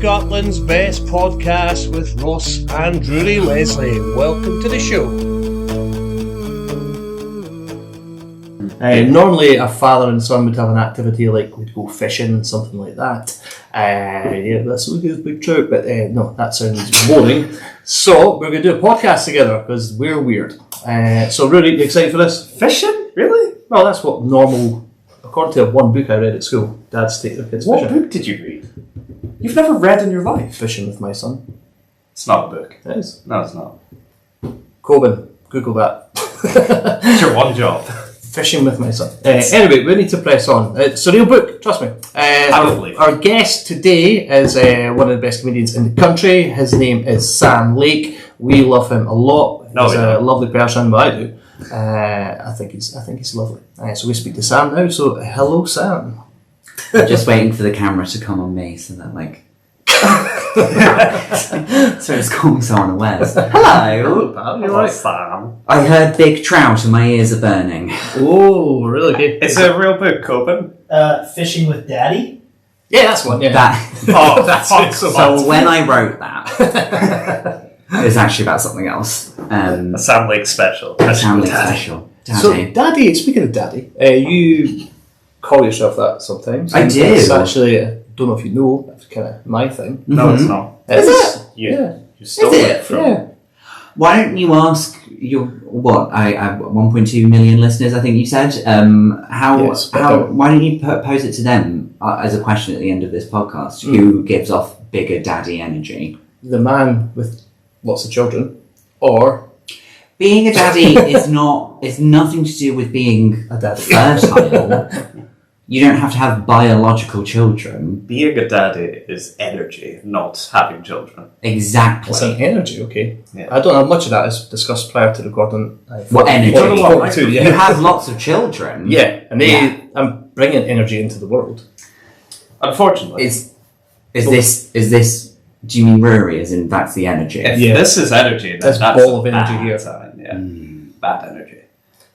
Scotland's best podcast with Ross and Rhuiradh Leslie. Welcome to the show. Normally a father and son would have an activity like we'd go fishing, something like that. Let's look at a big trout, but no, that sounds boring. So we're going to do a podcast together because we're weird. So Rhuiradh, you excited for this? Fishing? Really? Well, that's what normal, according to one book I read at school, dads take their kids fishing. What book did you read? You've never read in your life? Fishing with my son. It's not a book. It is. No, it's not. Coben, Google that. It's your one job. Fishing with my son. Anyway, we need to press on. It's a real book, trust me. Our guest today is one of the best comedians in the country. His name is Sam Lake. We love him a lot. He's a lovely person, but I do. I think he's lovely. So we speak to Sam now. So hello, Sam. I'm just waiting for the camera to come on me, so that so it's calling someone unawares. Hello, pal. You alright? Sam. I heard big trout and my ears are burning. Oh, really? Okay. It's a real book, Coben. Fishing with Daddy? Yeah, that's one. Yeah. That's it. So when I wrote that, it was actually about something else. A Sam Lake special. Sam Lake special. Daddy. So, Daddy. Speaking of Daddy, you call yourself that sometimes. I do. It's actually, I don't know if you know, that's kind of my thing. No, it's not. Is it? You stole Is it from... Yeah. Why don't you ask your I have 1.2 million listeners, I think you said. Why don't you pose it to them as a question at the end of this podcast? Who gives off bigger daddy energy? The man with lots of children, or being a daddy is nothing to do with being a daddy. Fertile. You don't have to have biological children. Being a daddy is energy, not having children. Exactly. It's an energy, okay. Yeah. I don't have much of that as discussed prior to recording. What energy? You have lots of children. Yeah, and I'm bringing energy into the world. Unfortunately. Is this? Do you mean Rory? As in that's the energy? If this is energy, then This that's ball of energy bad here. sign, yeah. Bad energy.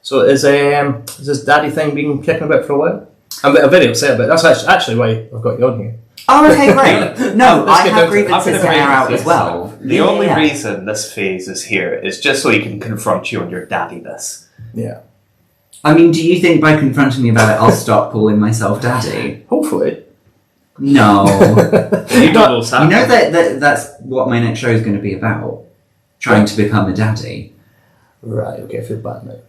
So is this daddy thing been kicking about for a while? I'm very upset about it. That's actually why I've got you on here. Oh, okay, great. No, I have grievances I've to air out as well. The only reason this phase is here is just so he can confront you on your daddiness. Yeah. I mean, do you think by confronting me about it, I'll stop calling myself daddy? Hopefully. No. You know that's what my next show is going to be about. Trying to become a daddy. Right, okay, I feel bad now.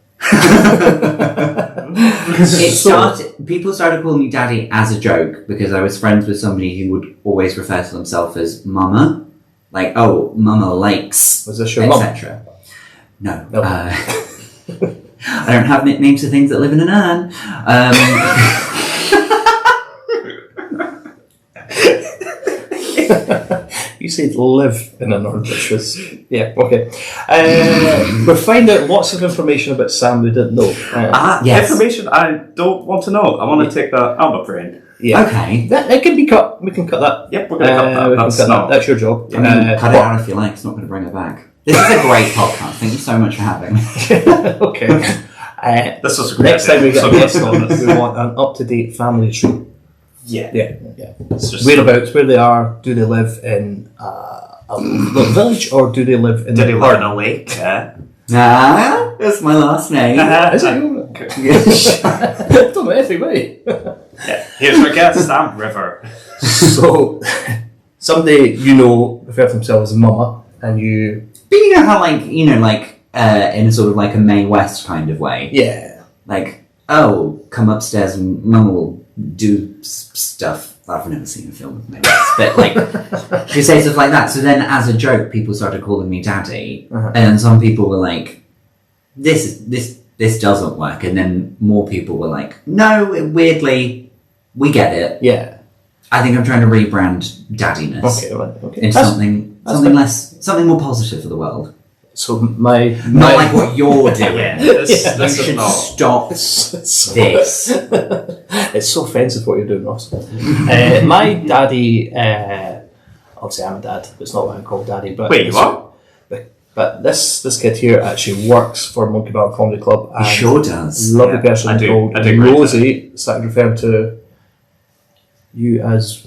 People started calling me daddy as a joke because I was friends with somebody who would always refer to themselves as Mumma. Like, oh, Mumma likes, Was this your mum? etc. No. Nope. I don't have nicknames for things that live in an urn. You said live in an urn, which was... Yeah, okay. We'll find out lots of information about Sam we didn't know. Yes. Information I don't want to know. I want to take that out of my brain. Yeah. Okay. It can be cut. We can cut that. Yep, we're going to cut that. That's your job. I mean, cut it out if you like. It's not going to bring it back. This is a great podcast. Thank you so much for having me. Okay. This was a great next time we get a guest on on, we want an up-to-date family tree. Yeah. It's just whereabouts, where they are. Do they live in a little village, or do they live in Did the he learn a lake? That's my last name. Is it? I don't know anything about it. Yeah. Here's our guest, Sam River. So, somebody refer to themselves as Mumma, and you... But you know how, in a sort of like a Mae West kind of way. Yeah. Like, oh, come upstairs and Mum will do stuff. I've never seen a film with Mae West, but she say stuff like that. So then, as a joke, people started calling me Daddy, and some people were like, "This doesn't work," and then more people were like, "No, weirdly, we get it." Yeah. I think I'm trying to rebrand daddiness into something more positive for the world. So not like what you're doing. This You is should not. stop this. It's so offensive what you're doing, Ross. My daddy, obviously I'm a dad, but it's not what I call daddy. But Wait, you are? But this kid here actually works for Monkey Bar Comedy Club. He sure does. Lovely person I do. called I do Rosie started referring to you as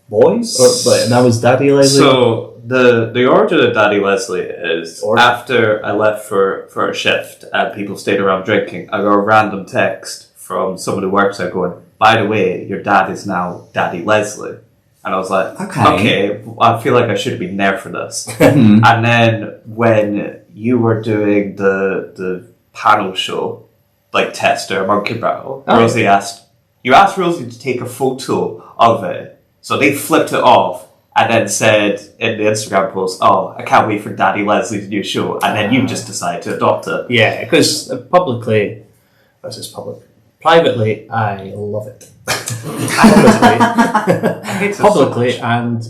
boys? And that was Daddy Leslie? So the origin of Daddy Leslie is after I left for a shift and people stayed around drinking, I got a random text from someone who works there going, by the way, your dad is now Daddy Leslie. And I was like, okay, I feel like I should have been there for this. And then when you were doing the panel show, like Tester, Monkey Battle, Rosie asked Rosie to take a photo of it. So they flipped it off and then said in the Instagram post, I can't wait for Daddy Leslie's new show. And then you just decided to adopt it. Yeah, because privately, I love it. Publicly, and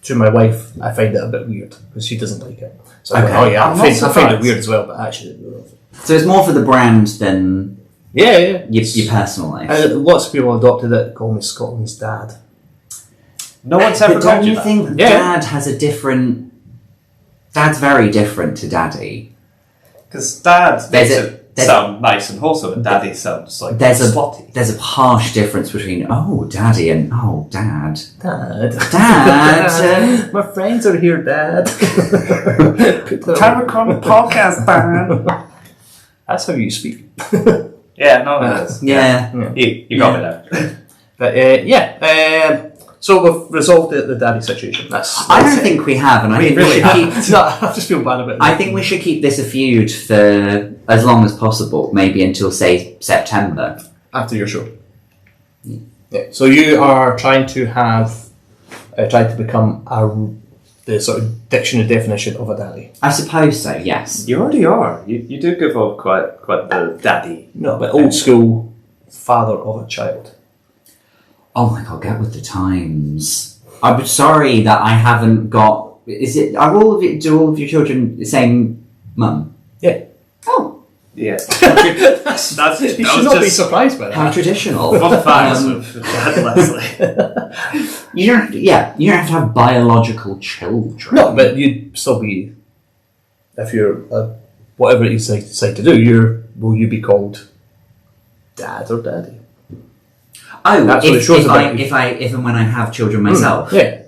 to my wife, I find it a bit weird because she doesn't like it. So I find it weird as well, but actually, I love it. So it's more for the brand than your personal life. Lots of people adopted it, call me Scotland's dad. No one's ever But don't you that. think Dad has a different... Dad's very different to Daddy. Because Dad makes it sound nice and wholesome, and Daddy sounds like slutty. There's a harsh difference between Daddy and Dad. Dad. My friends are here, Dad. Time to come on podcast, Dad. That's how you speak. Yeah, no, it is. Yeah. You got me there. But so we've resolved the daddy situation. I don't think we have, and I think we should keep... No, I just feel bad about it. I think we should keep this a feud for as long as possible, maybe until, say, September. After your show. Yeah. So you are trying to become the sort of dictionary definition of a daddy. I suppose so, yes. You already are. You do give off quite the daddy. No, but old school father of a child. Oh my God, get with the times. I'm sorry that I haven't got... do all of your children the same mum? Yeah. Oh. Yeah. You should not be surprised by that. How traditional. Fun facts of Dad Leslie. You don't have to have biological children. No, but you'd still be... If you're... whatever you decide to do, will you be called Dad or Daddy? Oh, that's what it shows about if and when I have children myself. Yeah.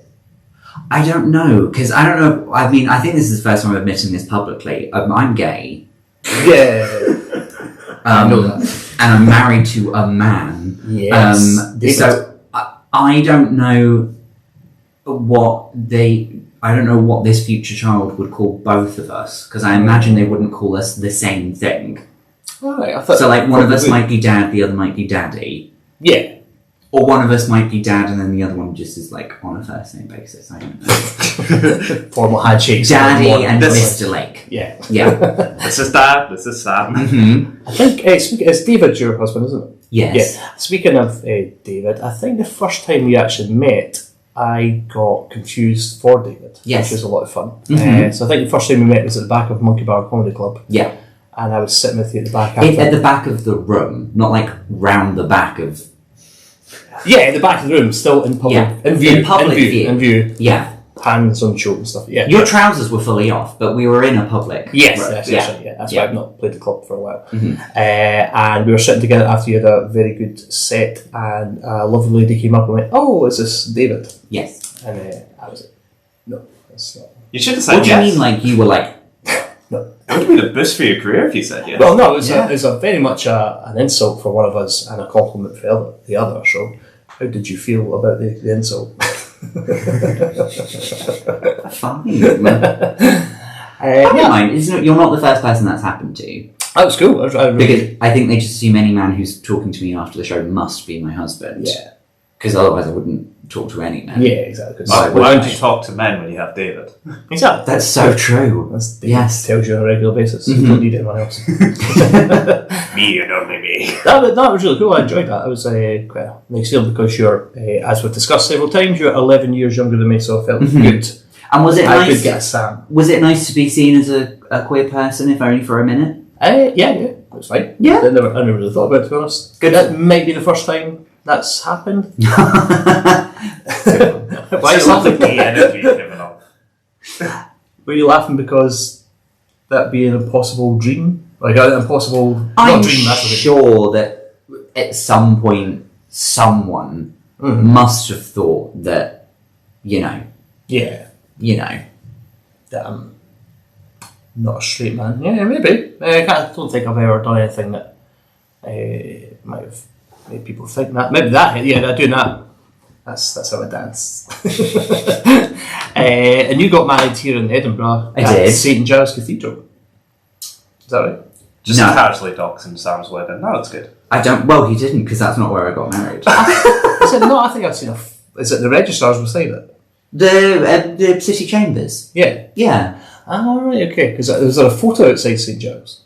I don't know, because I don't know. I mean, I think this is the first time I'm admitting this publicly. I'm gay. Yeah. I know that. And I'm married to a man. Yes. So I don't know what this future child would call both of us, because I imagine they wouldn't call us the same thing. Right. So like one of us might be Dad, the other might be Daddy. Yeah. Or one of us might be Dad and then the other one just is like on a first name basis. I don't know. Formal handshakes. Daddy and Mr. Lake. Yeah. Yeah. This is Dad, this is Sam. Mm-hmm. I think it's David, your husband, isn't it? Yes. Yeah. Speaking of David, I think the first time we actually met, I got confused for David. Yes. Which was a lot of fun. Mm-hmm. So I think the first time we met was at the back of Monkey Bar Comedy Club. Yeah. And I was sitting with you at the back after. At the back of the room, not like round the back of... Yeah, at the back of the room, still in public, in view. Yeah. Hands on shoulder and stuff. Yeah. Your trousers were fully off, but we were in a public. Yes, room. that's why I've not played the club for a while. Mm-hmm. And we were sitting together after you had a very good set, and a lovely lady came up and went, "Oh, is this David?" Yes. And I was like, "No, it's not." You should have said What do yes. you mean, like, you were like... No. It would have been a boost for your career if you said yes. Well, no, it was a very much an insult for one of us and a compliment for the other. So, how did you feel about the insult? Fine. Never mind. You're not the first person that's happened to. That was cool. Because I think they just assume any man who's talking to me after the show must be my husband. Yeah. Because otherwise I wouldn't talk to any man. Yeah, exactly. Why don't you talk to men when you have David? Exactly. That's so true. Yes. Tells you on a regular basis. Mm-hmm. You don't need anyone else. Me and only me. That was really cool. I enjoyed that. It was quite a nice feeling because you're, as we've discussed several times, you're 11 years younger than me, so I felt good. And was it I nice? could get a Sam. Was it nice to be seen as a queer person, if only for a minute? Yeah, it was fine. Yeah. I never really thought about it, to be honest. Good. That might be the first time that's happened. Why is that the gay energy giving off? Were you laughing because that'd be an impossible dream? Like an impossible... I'm not dream, that's what it is. sure that at some point someone must have thought that, you know, that I'm not a straight man. Yeah, maybe. I don't think I've ever done anything that might have made people think that. Maybe that, doing that. That's how I dance. And you got married here in Edinburgh I at did. St Giles Cathedral. Is that right? Just No. casually doxing Sam's wedding. No, that's good. well, he didn't, because that's not where I got married. Is it? No, I think I've seen is it the registrars beside it? The City Chambers. Yeah. Yeah. Oh, right, okay. Because there was a photo outside St Giles.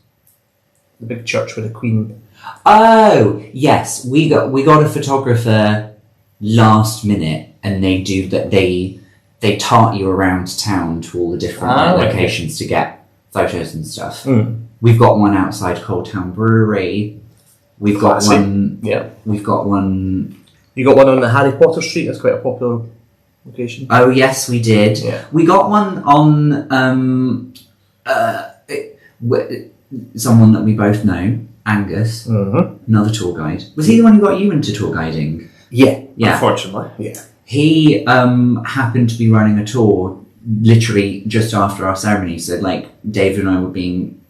The big church with the Queen. Oh, yes. We got a photographer last minute, and they do that. They tart you around town to all the different locations to get photos and stuff. We've got one outside Cold Town Brewery. We've got one. Yeah. We've got one. You got one on the Harry Potter Street. That's quite a popular location. Oh yes, we did. Yeah. We got one on someone that we both know, Angus, another tour guide. Was he the one who got you into tour guiding? Yeah. Yeah. Unfortunately. Yeah. He happened to be running a tour literally just after our ceremony. So like David and I were being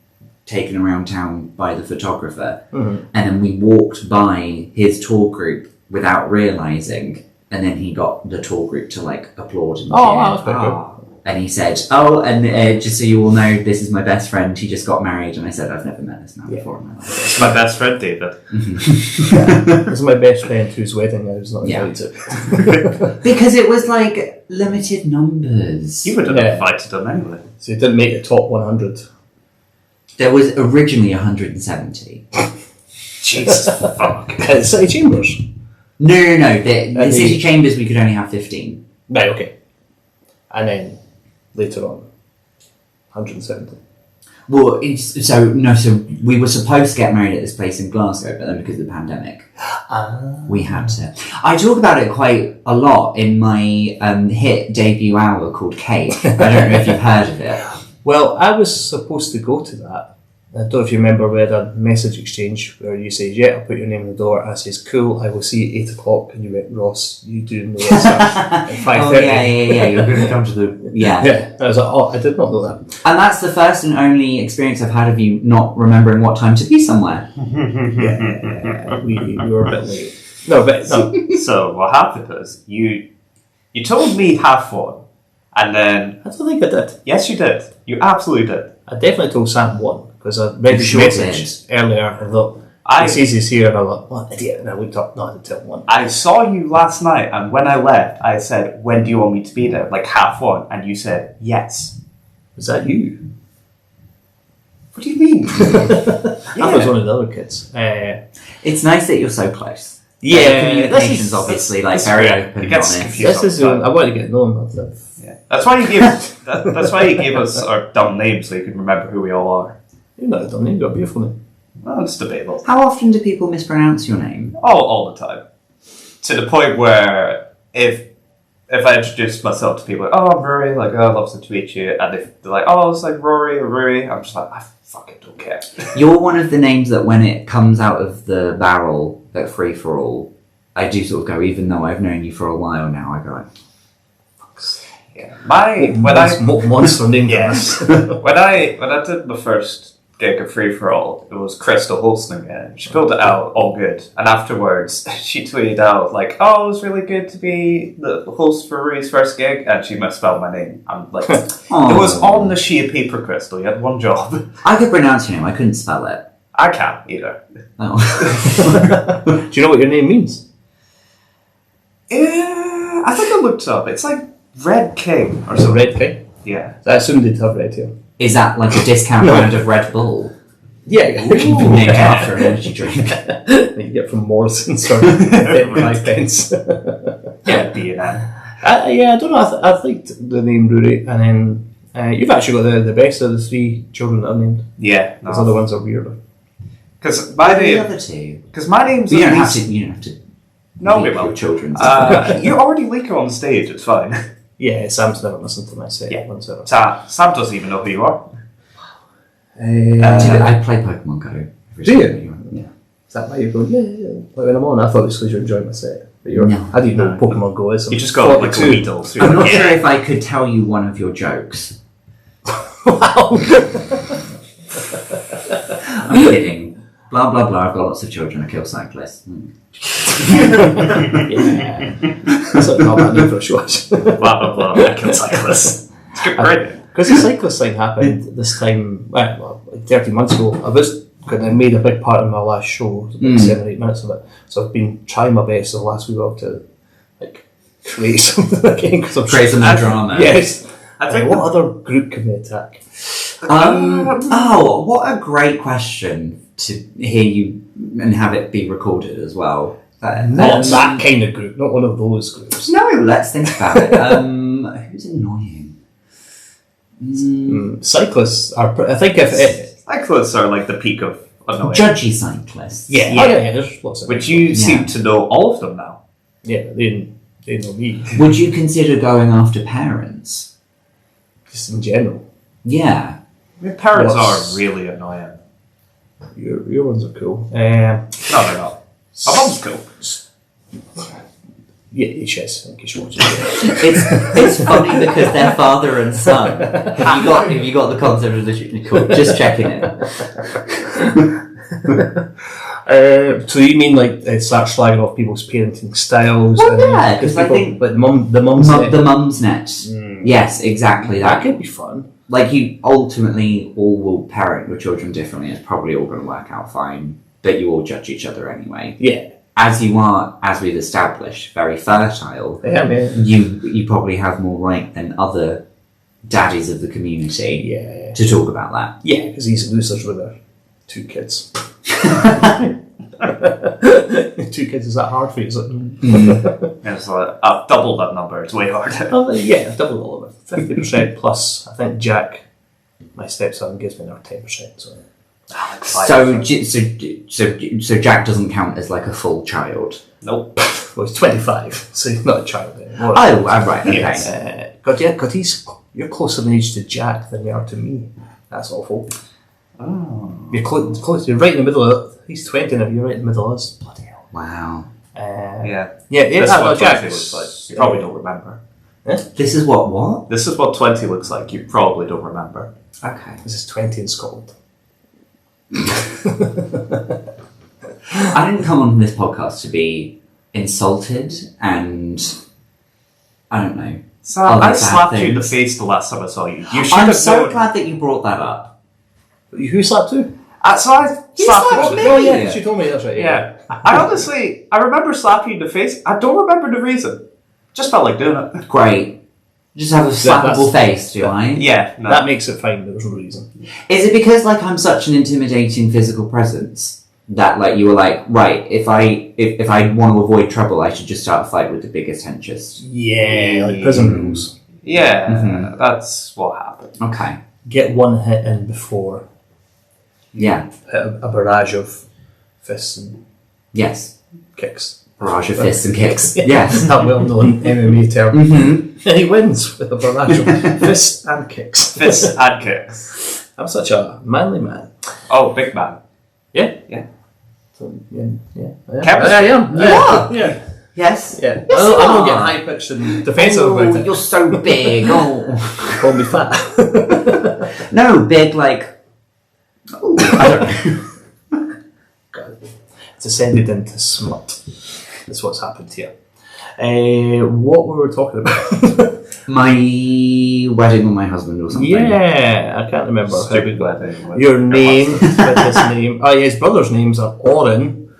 taken around town by the photographer, and then we walked by his tour group without realising, and then he got the tour group to like applaud and cheer. Wow, that's pretty cool. And he said, just so you all know, this is my best friend. He just got married. And I said, I've never met this man before in my life. It's my best friend, David. This is my best friend whose wedding I was not invited to. Because it was like limited numbers. You would have invited them anyway. So he didn't make the top 100. There was originally 170. Jesus fuck. At the City Chambers? No. The City Chambers, we could only have 15. Right, okay. And then later on, 170. Well, so we were supposed to get married at this place in Glasgow, but then because of the pandemic, we had to. I talk about it quite a lot in my hit debut hour called Cake. I don't know if you've heard of it. Well, I was supposed to go to that. I don't know if you remember, we had a message exchange where you said, yeah, I'll put your name on the door. I says, cool, I will see you at 8 o'clock. And you went, Ross, you do know this at 5:30. Oh, yeah, you're going to come to the... Yeah. Yeah. I was like, oh, I did not know that. And that's the first and only experience I've had of you not remembering what time to be somewhere. Yeah, we were a bit late. No. So what happened was you told me have fun, and then I don't think I did. yes, you did. You absolutely did. I definitely told Sam one, because I read his message earlier and thought, he says he's here, and I thought, what an idiot. And I looked up, no, I didn't tell him one. I saw you last night, and when I left, I said, when do you want me to be there? Like, have fun. And you said, yes. Was that you? What do you mean? I was one of the other kids. It's nice that you're so close. Yeah, Communication's obviously very open It and gets honest. confusing. This is I want to get known. Yeah. That's why you gave that's why you gave us our dumb names so you can remember who we all are. You're not a dumb name, you've got a beautiful name. Well, it's debatable. How often do people mispronounce your name? All the time. To the point where if I introduce myself to people, like, oh, I'm Rory, like, oh, love to meet you, and if they're like, oh, it's like Rory or Rory, I'm just like, I fucking don't care. You're one of the names that when it comes out of the barrel at Free For All, I do sort of go, even though I've known you for a while now, I go, Yeah. Monster name. Yes. when I did my first gig of Free For All, it was Crystal hosting again. She filled it out all good, and afterwards she tweeted out like, "Oh, it was really good to be the host for Rui's first gig," and she misspelled my name. I'm like, it was on the sheet of paper, Crystal. You had one job. I could pronounce your name, I couldn't spell it. I can't either. Oh. Do you know what your name means? Yeah, I think I looked it up. It's like Red King or something. Red King? Yeah. I assumed they'd have red here. Is that like a discount brand of Red Bull? Yeah, Named after an energy drink. that you get from Morrison's or 5 pence. Yeah, B&M. I don't know. I liked the name Rhuiradh, and then you've actually got the best of the 3 children that I've named. Yeah. Those other ones are weirder. Because my The name. other two. Because my name's. You at don't least- have to. You don't have to. No, we leak your won't. children's. You already leak it on stage. It's fine. Yeah, Sam's never listened to my set. Yeah. Once ever. Sam doesn't even know who you are. I play Pokemon Go. Do you? Yeah. Is that why you're going, yeah. Like when I'm on, I thought it was because you're enjoying my set. No. I didn't know what Pokemon Go is. You just got like a Weedle. So I'm not sure if I could tell you one of your jokes. Wow. I'm kidding. Blah blah blah. I've got lots of children. I kill cyclists. Yeah. That's like not bad name for a show. blah blah blah. I kill cyclists. It's good, right? Because the cyclist thing happened this time, well, like 30 months ago. I made a big part of my last show, it was about 7 or 8 minutes of it. So I've been trying my best the last week to like create something again. Create some drama. Yes. I think what other group can we attack? Oh, what a great question to hear you and have it be recorded as well. Not that kind of group, not one of those groups. No, let's think about it. Who's annoying? Cyclists are. I think if cyclists are like the peak of annoying. Judgy cyclists. yeah, yeah, there's lots of. But you seem to know all of them now. Yeah, they know me. Would you consider going after parents? Just in general. Yeah. Your parents are really annoying. Your ones are cool. No, they're not. My mum's cool. Yeah, she is. In case you watch it. It's funny because they're father and son. Have you got the concept of the cool? Just checking it. So you mean like start slagging off people's parenting styles? Well, yeah, because I think but the mum's net. Yes, exactly that that. could be fun. Like you ultimately all will parent your children differently. It's probably all going to work out fine, but you all judge each other anyway. Yeah. As you are, as we've established, very fertile. Yeah, man. You probably have more right than other daddies of the community. Yeah. To talk about that. Yeah, because these losers with their 2 kids. 2 kids, is that hard for you? Is it? It's like, I've doubled that number. It's way harder. Yeah, double all of it. 50% plus. I think Jack, my stepson, gives me another 10%. So Jack doesn't count as like a full child. Nope. Well, he's 25, so he's not a child anymore. Oh, right. Okay. Yes. God, you're closer in age to Jack than you are to me. That's awful. Oh. You're close. You're right in the middle of it. He's 20 now. You're right in the middle of us. Bloody hell. Wow. Yeah. That's what 20 Jack looks like. You probably don't remember. This is what? This is what 20 looks like. You probably don't remember. Okay. This is 20 in Scotland. I didn't come on this podcast to be insulted and I don't know. So I slapped you in the face the last time I saw you. You should I'm have so known. glad that you brought that up. Who slapped who? So I slapped slapped you. me. Oh yeah, she told me. That's right. Yeah. I remember slapping you in the face. I don't remember the reason. Just felt like doing it. Great. Just have a slappable face, do I? Yeah. No. That makes it fine. There was no reason. Is it because like I'm such an intimidating physical presence that like you were like, right, if I want to avoid trouble, I should just start a fight with the biggest henchest? Yeah, like prison rules. Yeah, that's what happened. Okay. Get one hit in before Yeah. hit a barrage of fists and Yes. kicks. Barrage of fists and kicks. Yes. That well-known MMA term. Mm-hmm. And he wins with a barrage of fists and kicks. Fists and kicks. I'm such a manly man. Oh, big man. Yeah. Yeah. So, yeah. Chemistry. I am. Yeah. Yes. Yeah. Yes, I'm you not are. getting high pitched and defensive about it. You're so big. Oh. Call me fat. No, big like. Oh, I don't know. God. It's ascended into smut. That's what's happened here. What were we talking about? My wedding with my husband or something. Yeah, I can't remember. Stupid wedding. Your name, with his name. Oh, yeah, his brother's names are Oren,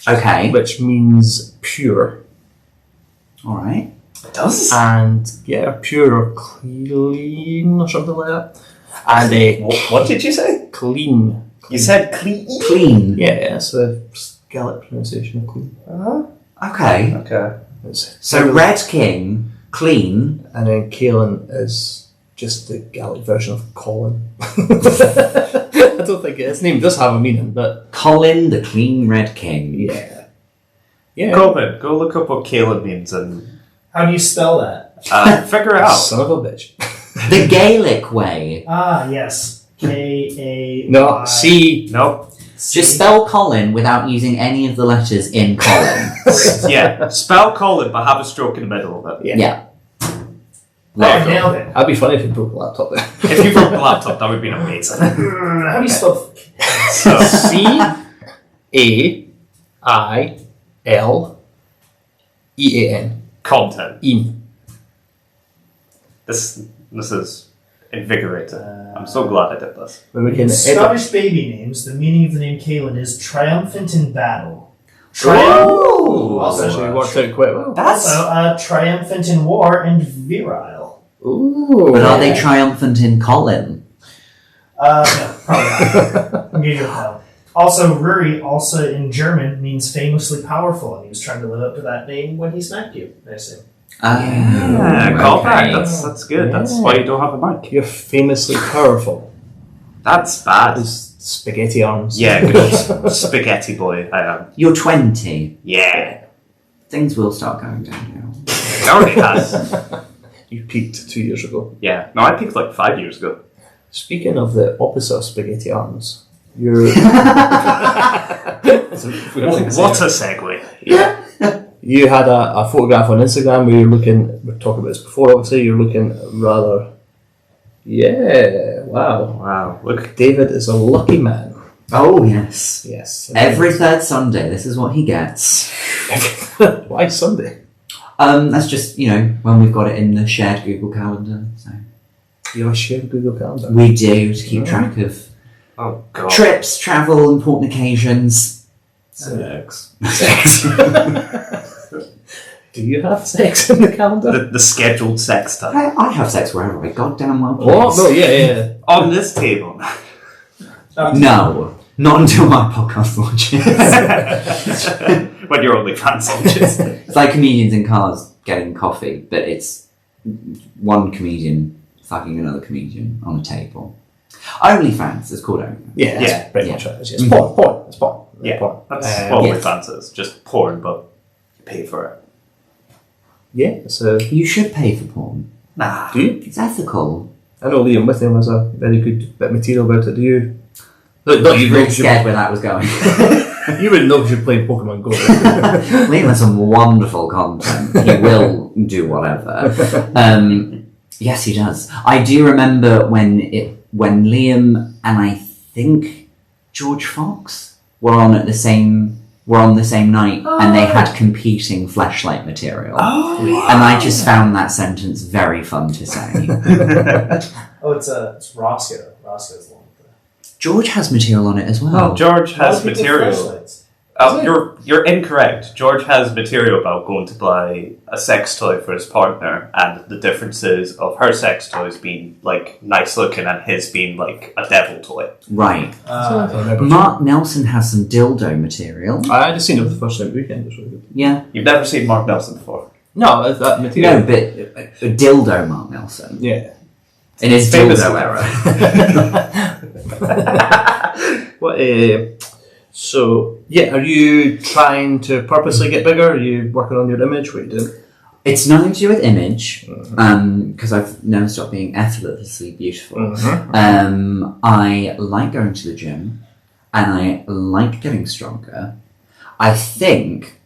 Okay. which means pure. All right. It does? And yeah, pure or clean or something like that. And What did you say? clean. You said clean? Clean. Yeah, it's the Gaelic pronunciation of clean. Okay. Okay. So Red King, clean. And then Caelan is just the Gaelic version of Colin. I don't think his name does have a meaning, but Colin, the clean Red King. yeah. Yeah. Colin, go look up what Caleb means and How do you spell that? figure it out. Son of a bitch. The Gaelic way. Ah, yes. K-A-I. No, C. Nope. Just spell Colin without using any of the letters in Colin. Yeah, spell Colin, but have a stroke in the middle of it. Yeah. I nailed it. That'd be funny if you broke a laptop there. If you broke the laptop, that would be amazing. How do you spell? So, CAILEAN. content. Ian. This is invigorating. I'm so glad I did this. When we can In edit. Scottish baby names, the meaning of the name Caelan is triumphant in battle. Oh, Also, that's actually worked out quite well. Also, triumphant in war and virile. Ooh. But are they triumphant in Colin? No, probably not. I'm giving you a no. Also, Ruri, also in German, means famously powerful, and he was trying to live up to that name when he smacked you, I assume. Yeah, call back. okay. That's good. Yeah. That's why you don't have a mic. You're famously powerful. That's bad. There's spaghetti arms. Yeah, good old spaghetti boy. I am. You're 20. Yeah. Things will start going downhill. It already has. You peaked 2 years ago. Yeah. No, I peaked like 5 years ago. Speaking of the opposite of spaghetti arms, you're... What a segue. Yeah. You had a photograph on Instagram where you're looking, we were talking about this before, obviously, you're looking rather... Yeah, wow. Wow. Look. David is a lucky man. Oh, yes. Yes. Every third Sunday, this is what he gets. Why Sunday? That's just, when we've got it in the shared Google Calendar. So You have a shared Google Calendar. we do to keep track of Oh, God. trips, travel, important occasions. Sex. Do you have sex in the calendar? The scheduled sex time. I have sex wherever I goddamn well please. Oh, no, yeah. On this table. No, not until my podcast launches. When your OnlyFans launches. It's like comedians in cars getting coffee, but it's one comedian fucking another comedian on a table. OnlyFans, it's called OnlyFans. Yeah, that's Yeah. pretty Yeah. much it. It's porn. It's porn. Yeah. Porn. That's Um, what OnlyFans is. Just porn, but you pay for it. Yeah, so... You should pay for porn. Nah. Do you? It's ethical. I know Liam Witham has a very good bit of material about it. Do you? Not you Really know, scared where that was going. you wouldn't know because you played Pokemon Go. Liam has some wonderful content. He will do whatever. Yes, he does. I do remember when Liam and I think George Fox were on the same night, and they had competing fleshlight material. Oh, And I just found that sentence very fun to say. Oh, it's Roscoe. Roscoe's the one with the... George has material on it as well. George has Why do people material. flashlights? You're incorrect. George has material about going to buy a sex toy for his partner, and the differences of her sex toys being like nice looking and his being like a devil toy. Right. Mark Nelson has some dildo material. I just seen it for the first time weekend. It was really good. Yeah. You've never seen Mark Nelson before. No, that material. No, but a dildo Mark Nelson. Yeah. In his Famous dildo era. What? So yeah, are you trying to purposely get bigger? Are you working on your image? What are you doing? It's nothing to do with image, because I've never stopped being effortlessly beautiful. I like going to the gym, and I like getting stronger. I think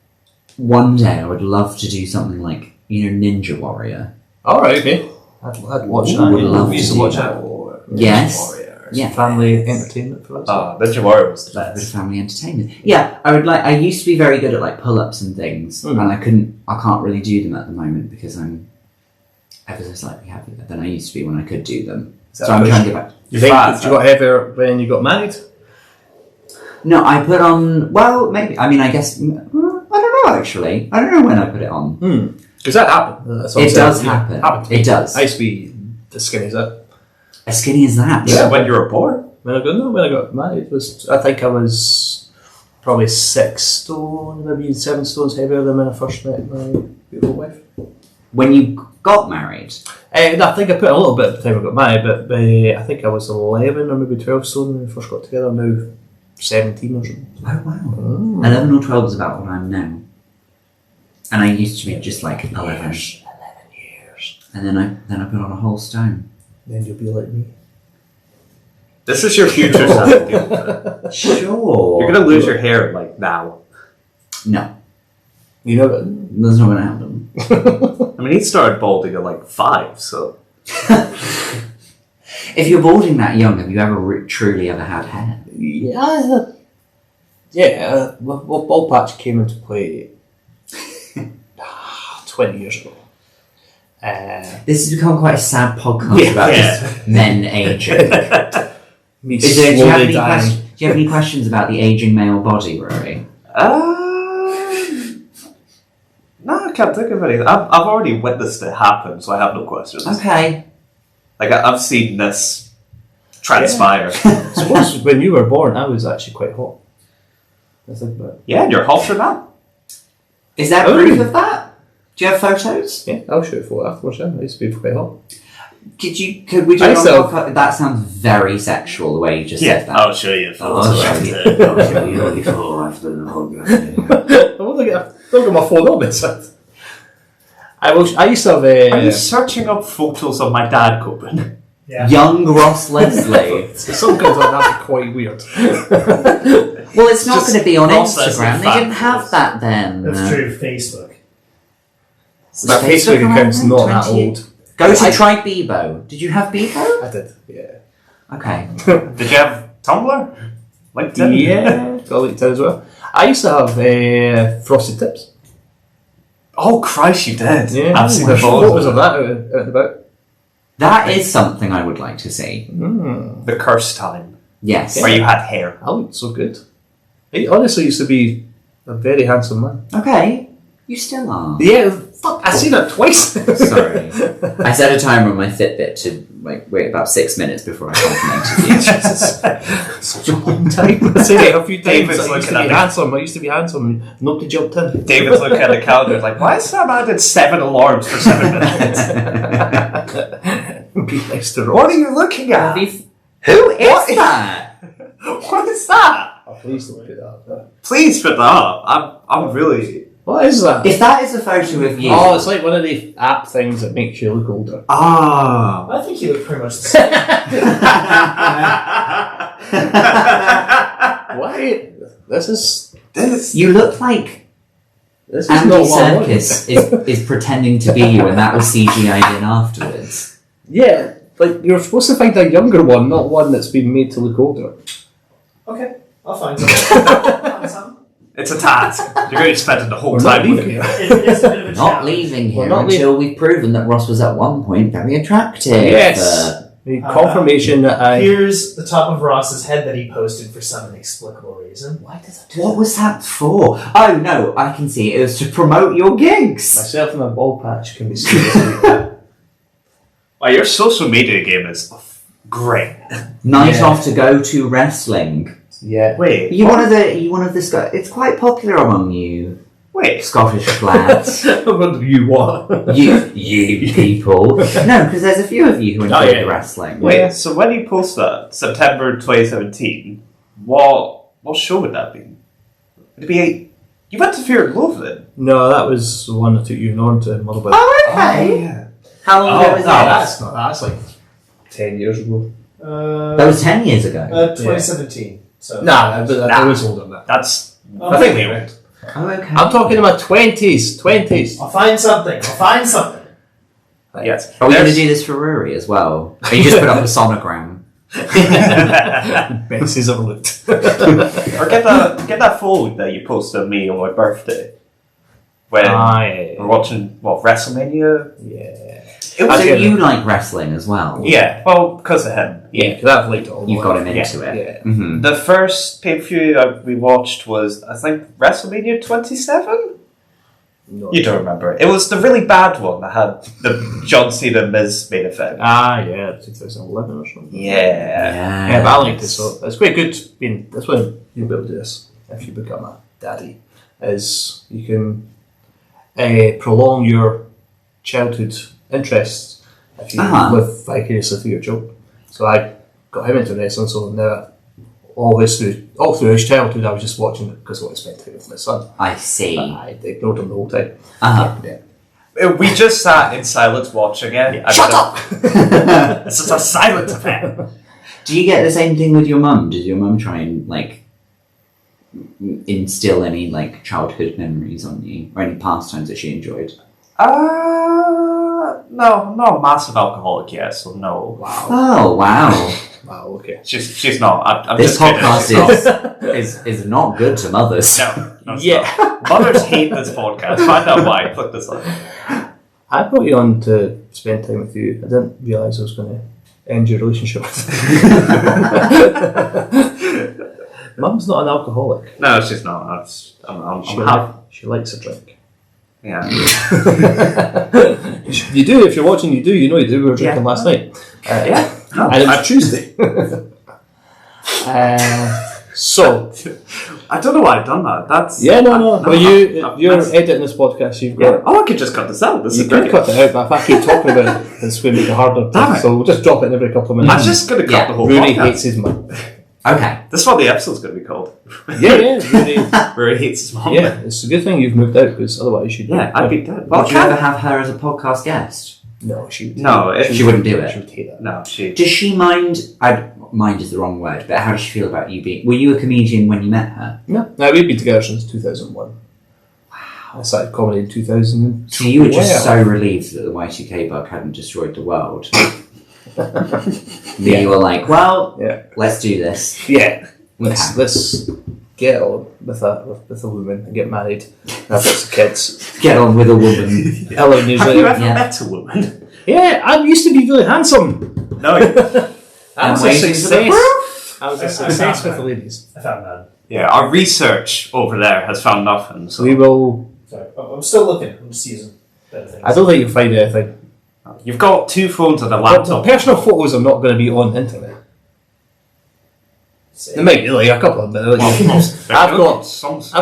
one day I would love to do something like, Ninja Warrior. All right, okay. I'd watch that. Would love We used to to watch do that. Yes. Yeah. Family entertainment for us. Ninja Warrior was the A bit of best. family entertainment. Yeah, I used to be very good at like pull-ups and things, and I can't really do them at the moment because I'm ever so slightly heavier than I used to be when I could do them. So I'm trying to get back. You think you got heavier when you got married? No, I put on. Well, maybe. I mean, I guess. I don't know. Actually, I don't know when I put it on. Because that happened. That's what It I'm saying. does happen. Happened. It does. I used to be as skinny as that. As skinny as that. Yeah. When you were born. When I got married, I think I was probably 6 stone, maybe 7 stones heavier than when I first met my beautiful wife. When you got married. I think I put a little bit at the time I got married, but I think I was 11 or maybe 12 stone when we first got together. Now 17 or something. Oh wow. 11 or 12 is about what I'm now. And I used to be just like 11. 11 years. And then I put on a whole stone. Then you'll be like me. This is your future, Sam. Deal with it. Sure. You're gonna lose your hair like now. No, You know, that's not going to happen. I mean, he started balding at like 5, so. If you're balding that young, have you ever truly ever had hair? yeah. Well, bald patch came into play 20 years ago. This has become quite a sad podcast about just men aging. Me Do you have slowly any dying. do you have any questions about the aging male body, Rory? No, I can't think of anything. I've already witnessed it happen, so I have no questions. Okay. Like, I've seen this transpire. Suppose when you were born, I was actually quite hot. I think about it. Yeah, and you're hotter now. Is there proof of that? Do you have photos? Yeah, I'll show you a photo afterwards. Yeah, I used to be quite hot. Could we do it on podcast? That sounds very sexual, the way you just said that. I'll show you a photo. I'll show you after the podcast. Don't get my phone on this. I used to have Are you searching up photos of my dad, Copen? Yeah. Young Ross Leslie. Sometimes that'd be quite weird. Well, it's not Just going to be on Ross Leslie Instagram. They fat didn't have photos. that then. That's true. Facebook. My Facebook account's not that old. Go to Try Bebo. Did you have Bebo? I did, yeah. Okay. Did you have Tumblr? LinkedIn? Yeah, got LinkedIn as well. I used to have frosted tips. Oh, Christ, you did. Yeah, I've seen the what photos was of of that out and about? That is something I would like to see. The curse time, Yes. where you had hair. I looked so good. I honestly used to be a very handsome man. Okay. You still are. Yeah, fuck, I seen it twice. Sorry. I set a timer on my Fitbit to wait about 6 minutes before I complimented you. Jesus. Such a long time. I said it a few times. David's I used looking to at be me. handsome. I used to be handsome. Nobody jumped in. David's looking at the calendar like, why is Sam added 7 alarms for 7 minutes? Be nice to Ross. What are you looking at? Who is that? What is that? Oh, please don't put that up there. Please put that up. I'm really... What is that? If that is a photo of you... Oh, it's like one of the app things that makes you look older. Ah. I think you look pretty much the same. Why? This You look like is Andy not what I wanted. Serkis is pretending to be you, and that was CGI'd in afterwards. Yeah, like you're supposed to find a younger one, not one that's been made to look older. Okay, I'll find something. I'll find something. It's a task. You're going to be spending the whole We're not time with leaving it. here. It is a bit of a Not challenge. leaving here We're not until we've proven that Ross was at one point very attractive. Yes. The confirmation that I. Here's the top of Ross's head that he posted for some inexplicable reason. Why does it do What was that for? Oh no, I can see it. It was to promote your gigs. Myself and my ball patch can be seriously. Wow, your social media game is great. Night Yeah. off to go to wrestling. Yeah. Wait. Are you one of this guy? It's quite popular among you Wait. Scottish lads. What do you want? you people. No, because there's a few of you who enjoy yeah. the wrestling. Wait, Yeah. so when you post that, September 2017, what show would that be? Would it be you went to Fear and Loathing? No, that was the one that took you and Norm to Motherwell. Oh, okay. yeah. How long ago no, was that? that's not. That's like 10 years ago. That was 10 years ago. 2017. So Nah, but I Nah. was older than that. That's I think they old. Oh, okay. I'm talking in my 20s. 20s. I'll find something. yes. Are we going to do this for Rory as well? Or you just put up a sonogram? Best he's ever looked. Or get that photo that you posted of me on my birthday when we're watching WrestleMania. Yeah. So Okay. you like wrestling as well? Yeah, well, because of him. Yeah, because I've liked it all. You've got him Yeah. into it. Yeah. Mm-hmm. The first pay-per-view we watched was, I think, WrestleMania 27? No. You don't remember. It was the really bad one that had the John Cena Miz main event. Yeah, 2011 or something. Yeah. Yeah, but I liked it, so it's quite good. That's when you'll be able to do this if you become a daddy. Is you can prolong your childhood interests if you live vicariously through your children. So I got him into wrestling, so now all through his childhood I was just watching it because I wanted to spend time with my son. I see. I ignored him the whole time. Uh-huh. Yeah. We just sat in silence watching it. Shut up! This is a silent event. Do you get the same thing with your mum? Does your mum try and like instill any like childhood memories on you, or any pastimes that she enjoyed? No, not a massive alcoholic yet, so no. Wow. Oh wow! Wow. Okay. She's not. I'm This just kidding. podcast is not good to mothers. No, it's not. Mothers hate this podcast. Find out why. Click this link. I brought you on to spend time with you. I didn't realise I was going to end your relationship with Mum's not an alcoholic. No, she's not. I'm happy. She likes a drink. Yeah. You do, if you're watching, you do. You know you do. We were drinking last night. Yeah. And it was Tuesday. So. I don't know why I've done that. That's no. Well, you're editing this podcast. You've got. Oh, I could just cut this out. This is You could great. cut it out, but if I keep talking about it, it's going to make it harder. Damn it. So we'll just drop it in every couple of minutes. I'm just going to cut the whole Rooney podcast. hates his mum. Okay. This is what the episode's going to be called. Yeah, Rooney. Where he hates his mom. Yeah, it's a good thing you've moved out because otherwise you'd. I'd be dead. Would you ever have her as a podcast guest? No, she would. No, She wouldn't do it. She would hate that. No, she. Does she mind? Mind is the wrong word, but how does she feel about you being? Were you a comedian when you met her? No, we've been together since 2001. Wow. I started comedy in 2000. So you were just so relieved that the Y2K bug hadn't destroyed the world. You were like, well, let's do this. Yeah, let's get on with a woman and get married, have lots of kids. Get on with a woman. 11 years Have you later. ever met a woman? Yeah, I used to be really handsome. No. I was a waiting for the success. I was a success with the ladies. I found none. Yeah, our research over there has found nothing. So We will. Sorry, I'm still looking. I'm just using better things. I don't think you'll find anything. you've got 2 phones and a But laptop. personal photos are not going to be on the internet. There might be like a couple of them. I've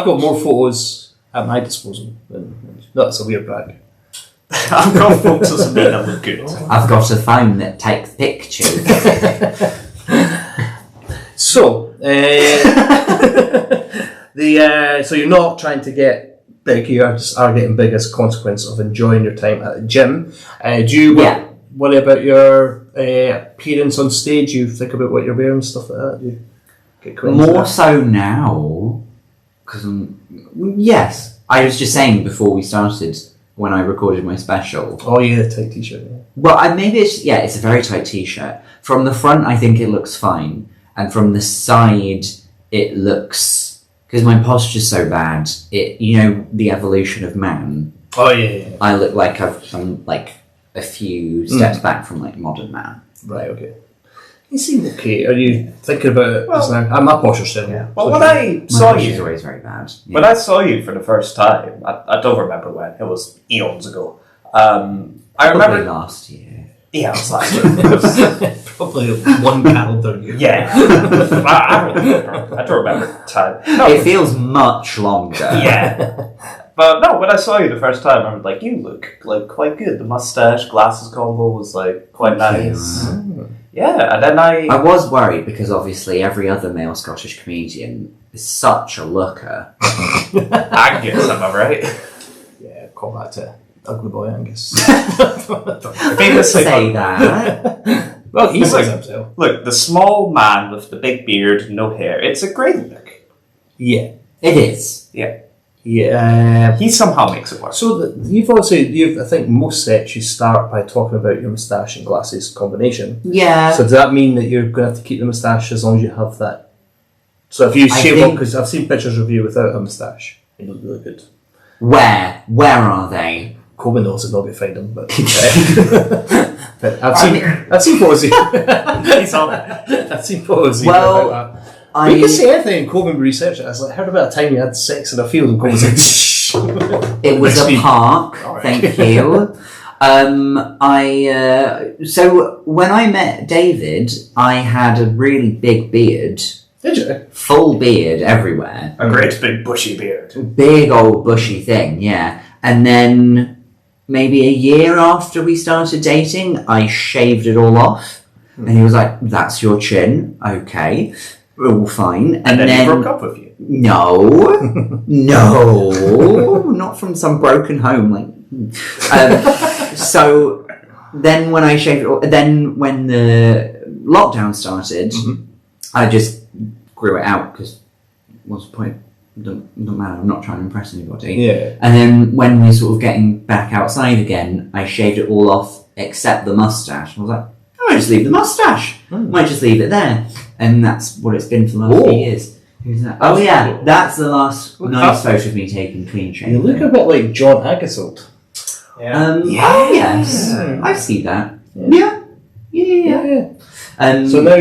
got more photos at my disposal. That's a weird brag. I've got photos of me that look good. I've got a phone that takes pictures. So, so you're not trying to get big. You just are getting big as a consequence of enjoying your time at the gym. Do you worry about your appearance on stage? You think about what you're wearing and stuff like that? Do you get quite into More that? so now, because yes, I was just saying before we started when I recorded my special. Oh yeah, the tight t-shirt. Yeah. Well, maybe it's a very tight t-shirt. From the front, I think it looks fine, and from the side, it looks because my posture's so bad. The evolution of man. Oh yeah. I look like I've done like a few steps back from like modern man. Right. Okay. You seem okay. Are you thinking about it just now? I'm not posture still. Yeah. Well, when I My saw posture's you, always very bad. Yeah. when I saw you for the first time, I don't remember when. It was eons ago. I Probably remember. last year. Yeah, it was last year. Probably one calendar year. Yeah. I don't remember. I don't remember time. No, It feels much longer. yeah. But no, when I saw you the first time, I was like, you look like quite good. The mustache, glasses combo was like quite nice. Yeah, and then I was worried because obviously every other male Scottish comedian is such a looker. Angus, am I right? Yeah, call that ugly boy Angus. Famously, Say that. Well, he says himself. look, the small man with the big beard, no hair. It's a great look. Yeah. It is. Yeah. Yeah. He somehow makes it work. So I think most sets you start by talking about your moustache and glasses combination. Yeah. So does that mean that you're going to have to keep the moustache as long as you have that? So if you I shave think- off, because I've seen pictures of you without a moustache, you look really good. Where? Where are they? Coleman knows it, nobody find them, but, but I've seen photos of you. He's on it. I've seen photos of you Well, about that. You can say anything, and Coleman researched it. I was like, I heard about a time you had sex in a field, and Coleman's like, shh. It was a park. Alright. Thank you. So when I met David, I had a really big beard, Did you? full beard everywhere, A great big bushy beard. big old bushy thing, yeah. And then maybe a year after we started dating, I shaved it all off, and he was like, "That's your chin, okay, all fine." And then he broke up with you. No, not from some broken home. So then when I shaved, then when lockdown started, I just grew it out because what's the point? Don't matter. I'm not trying to impress anybody. Yeah. And then when we were sort of getting back outside again, I shaved it all off except the mustache. I was like, I might just leave the mustache. Might just leave it there, and that's what it's been for the last few years. Who's that? Oh yeah, that's the last nice photo of me taken clean shaved. You look a bit like John Agasold. Yeah. Oh yes, I see that. Yeah. So now,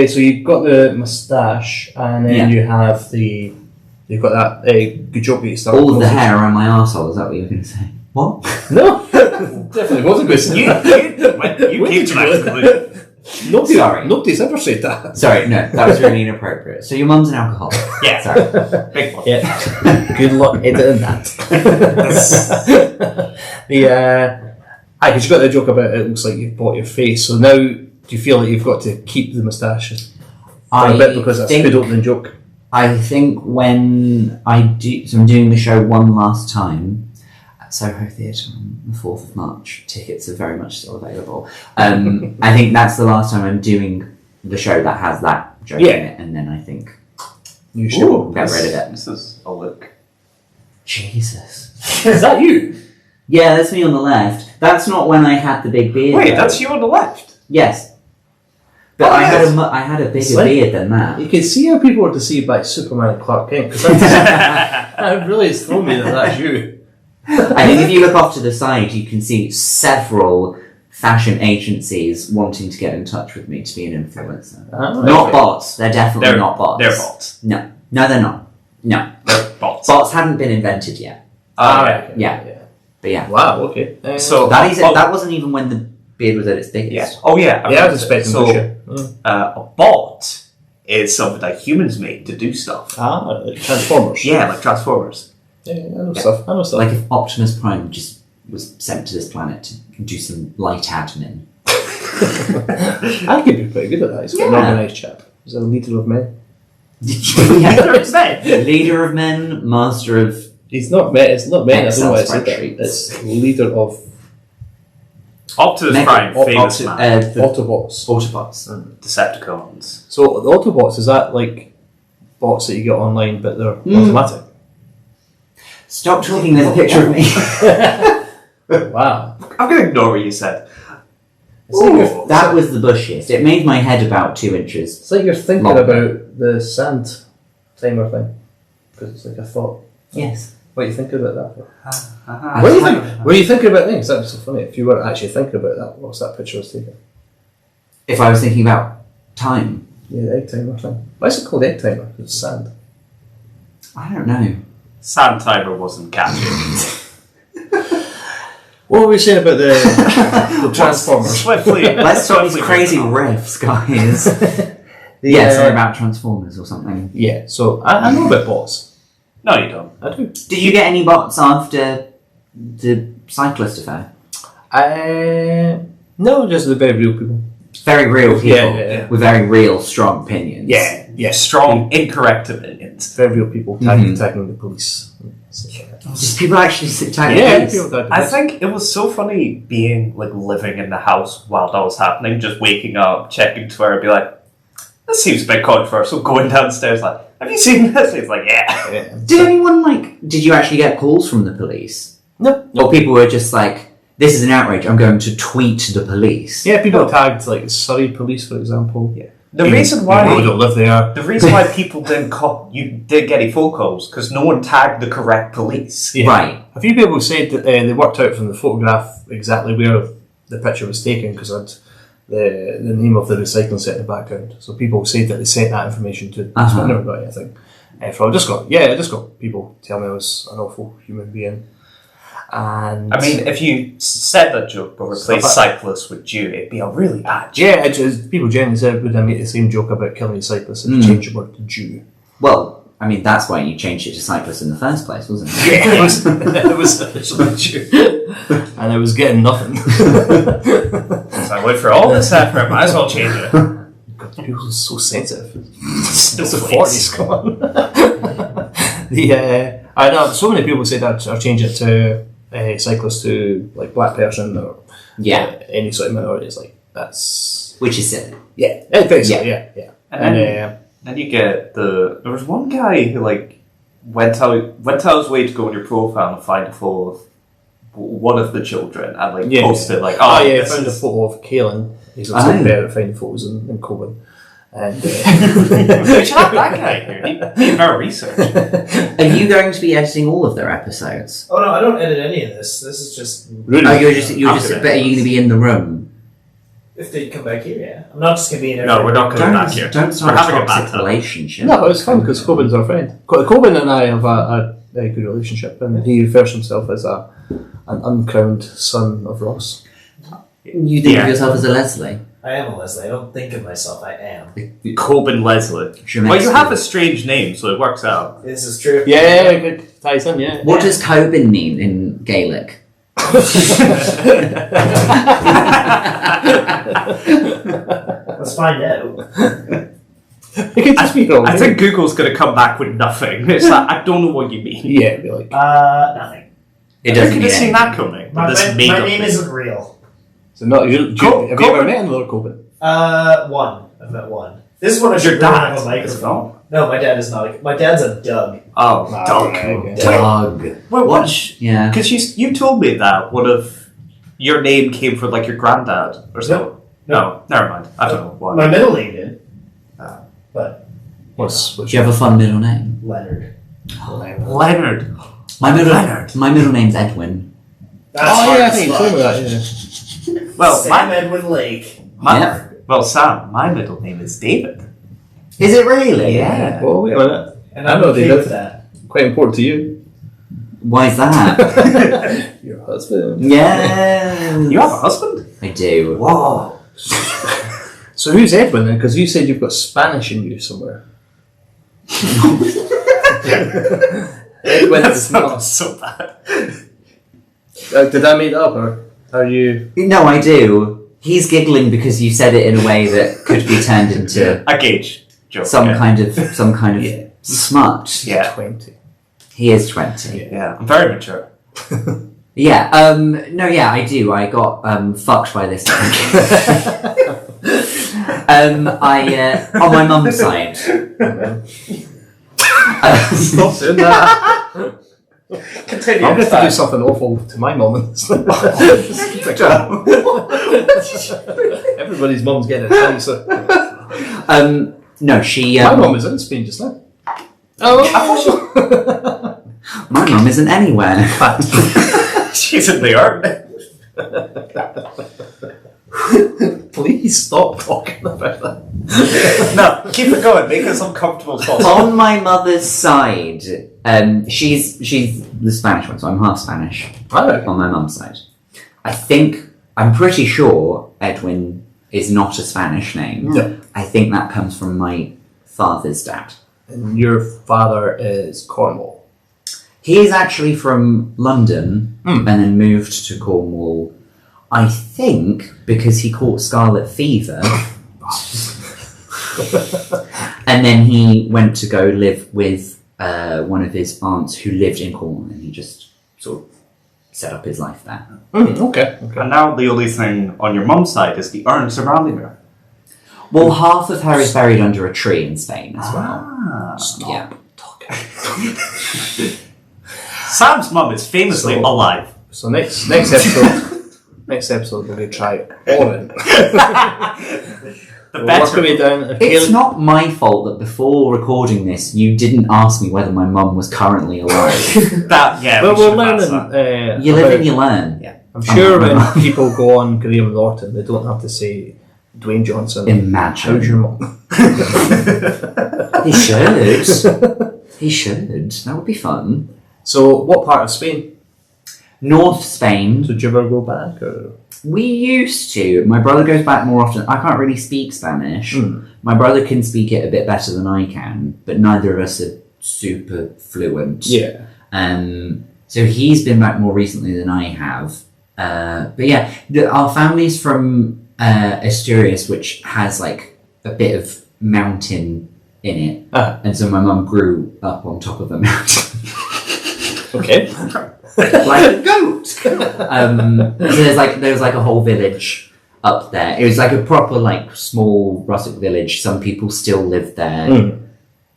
so you've got the moustache, and then you've got that good joke that you started. All of the hair around my arsehole, is that what you were going to say? What? No, definitely wasn't going to say that. You came to that conclusion. Nobody's ever said that. Sorry, no, that was really inappropriate. So your mum's an alcoholic. Yeah. Sorry. Big one. Yeah. Good luck editing that. Because you got the joke about it looks like you've bought your face. So now, do you feel like you've got to keep the moustache for a bit because that's a good opening joke? I think when I'm doing the show one last time at Soho Theatre on the 4th of March. Tickets are very much still available. I think that's the last time I'm doing the show that has that joke in it, and then I think you should get rid of it. This is a look. Jesus. Is that you? Yeah, that's me on the left. That's not when I had the big beard. Wait, though. that's you on the left? Yes. But I had a bigger beard than that. You can see how people are deceived by Superman and Clark Kent, because that really has thrown me that that's you. I think if you look off to the side, you can see several fashion agencies wanting to get in touch with me to be an influencer. Oh, not bots. They're definitely not bots. They're bots. No, they're not. No. They're bots. Bots hadn't been invented yet. Yeah. But yeah. Wow, okay. So that wasn't even when the beard was at its biggest. Yeah. Oh yeah. I was expecting a bot is something that humans make to do stuff. Like Transformers. Yeah, like Transformers. Yeah, I know stuff. Like if Optimus Prime just was sent to this planet to do some light admin. I could be pretty good at that. He's quite an organised chap. He's a leader of men. Leader of men, master of... He's not men. It's not men. I don't know why I said that. spreadsheets. It's leader of Optimus Prime, famous man. Autobots. Autobots. Decepticons. So the Autobots, is that like bots that you get online but they're automatic? Stop talking, there's a picture of me. Wow. I'm going to ignore what you said. That was the bushiest. It made my head about 2 inches. It's like you're thinking Long. about the sand timer thing. Because it's like a thought. Yes. What are you thinking about that for? What are you thinking about things? That's so funny. If you were actually thinking about that, what's that picture was taken? If I was thinking about time. Yeah, the egg timer thing. Why is it called egg timer? It's sand. I don't know. Sand timer wasn't catchy. What were we saying about the Transformers? Swiftly. Let's stop these crazy riffs, guys. Something about Transformers or something. Yeah, so I know about bots. No, you don't. I do. Did you get any bots after the cyclist affair? No, just the very real people. Very real people Yeah. with very real, strong opinions. Yeah. Strong, incorrect opinions. Very real people tagging the police. Just people actually tagging Yeah, police. people tagging the I police. think it was so funny being like living in the house while that was happening, just waking up, checking Twitter, and be like, this seems a bit controversial, going downstairs like, have you seen this? It's like, yeah. Did you actually get calls from the police? No. Or people were just like, this is an outrage, I'm going to tweet the police. Yeah, people tagged like Surrey police, for example. Yeah. The reason why People don't live there. The reason why people didn't get any phone calls because no one tagged the correct police. Yeah. Right. A few people said that they worked out from the photograph exactly where the picture was taken because it had the name of the recycling centre in the background. So people said that they sent that information to everybody, I think. I just got people tell me I was an awful human being. And I mean, if you said that joke but replaced cyclists with Jew, it'd be a really bad joke. Yeah, people generally said, would I make the same joke about killing cyclists if you change the word to Jew? Well, I mean, that's why you changed it to cyclist in the first place, wasn't it? Yeah, it was officially Jew. And I was getting nothing. So I went for all this effort, might as well change it. God, people are so sensitive. It's the 40s, come on. I know, so many people said I'd change it to cyclist to like black person or any sort of minority. It's like, That's which is silly. yeah, very silly. Yeah. And then you get there was one guy who like went out his way to go on your profile and find a photo of one of the children and like posted like, I found a photo of Kaelin. He's also better at finding photos in Coben. And we should have that guy here. He did our research. Are you going to be editing all of their episodes? Oh no, I don't edit any of this. This is just really? Oh, but are you going to be in the room? if they come back here. Yeah, I'm not just gonna be in. No, we're not coming back here. Don't start We're a having a bad toxic time. relationship. No, it's fun because Coben's our friend. Coben and I have a very good relationship, and he refers to himself as an uncrowned son of Ross. You think of yourself as a Leslie? I am a Leslie. I don't think of myself. I am. Coben Leslie. Well, you have a strange name, so it works out. This is true. Yeah, good ties in. Yeah. What does Coben mean in Gaelic? Let's find out. It could just be wrong. I think Google's going to come back with nothing. It's like, I don't know what you mean. Yeah, it'd be like Nothing. It You doesn't could mean have seen anything. that coming. My This name made-up isn't real. so. Not have you ever Coben? met another Coben? One. I've met one. This is one I Your should bring dad up a is microphone. No, my dad is not. My dad's a Doug. Oh, Doug. Okay. Doug. Well, What? Yeah. Because you told me that one of your name came from like your granddad or something. No, never mind. I don't know why. My middle name did. But What's Do you have a fun middle name? Leonard. Leonard. My Leonard. middle name's Edwin. That's Oh hard yeah, I as think you fuck. told me that. Yeah. Well, Sam Edwin Lake. Sam, my middle name is David. Is it really? Yeah. Well, wait a minute. And I I'm know okay they did. with that. Quite important to you. Why is that? Your husband. Yeah. You have a husband? I do. Whoa. So who's Edwin then? Because you said you've got Spanish in you somewhere. Edwin That is not. sounds so bad. Did I make that up, or are you? No, I do. He's giggling because you said it in a way that could be turned into A gauge joke. some yeah. kind of Yeah. smut. Yeah. 20. He is 20. Yeah, I'm very mature. Yeah, no, yeah, I do. I got fucked by this dog. On my mum's side. Stop doing that. Continue. I'm going to do something awful to my mum. Everybody's mum's getting it. So. No, she. My mum is in Spain just now. Oh, My mum isn't anywhere. She's in New York. please stop talking about that. No, keep it going. Make us uncomfortable as possible. On my mother's side, she's the Spanish one, so I'm half Spanish. Oh, On my mum's side, I'm pretty sure Edwin is not a Spanish name. No. I think that comes from my father's dad. And your father is Cornwall. He is actually from London and then moved to Cornwall, I think, because he caught scarlet fever. And then he went to go live with one of his aunts who lived in Cornwall, and he just sort of set up his life there. Okay. And now the only thing on your mum's side is the urn surrounding her. Well, half of her is buried under a tree in Spain as well. Stop Yeah. talking. Sam's mum is famously So- alive. So next episode we're going to try Oren. The We'll better. work our way down. It's not my fault that before recording this, you didn't ask me whether my mum was currently alive. That, yeah, Well, we we're should have asked that. learning. You live about- and you learn. Yeah. I'm sure when people go on Graham Norton, they don't have to say Dwayne Johnson. Imagine. How's your mum? He should. He should. That would be fun. So, what part of Spain? North Spain. Did you ever go back? Or? We used to. My brother goes back more often. I can't really speak Spanish. My brother can speak it a bit better than I can, but neither of us are super fluent. Yeah. So he's been back more recently than I have. But yeah, our family's from Asturias, which has like a bit of mountain in it. And so my mum grew up on top of a mountain. Okay. Like a goat. So there's like a whole village up there. It was like a proper, like, small rustic village. Some people still live there.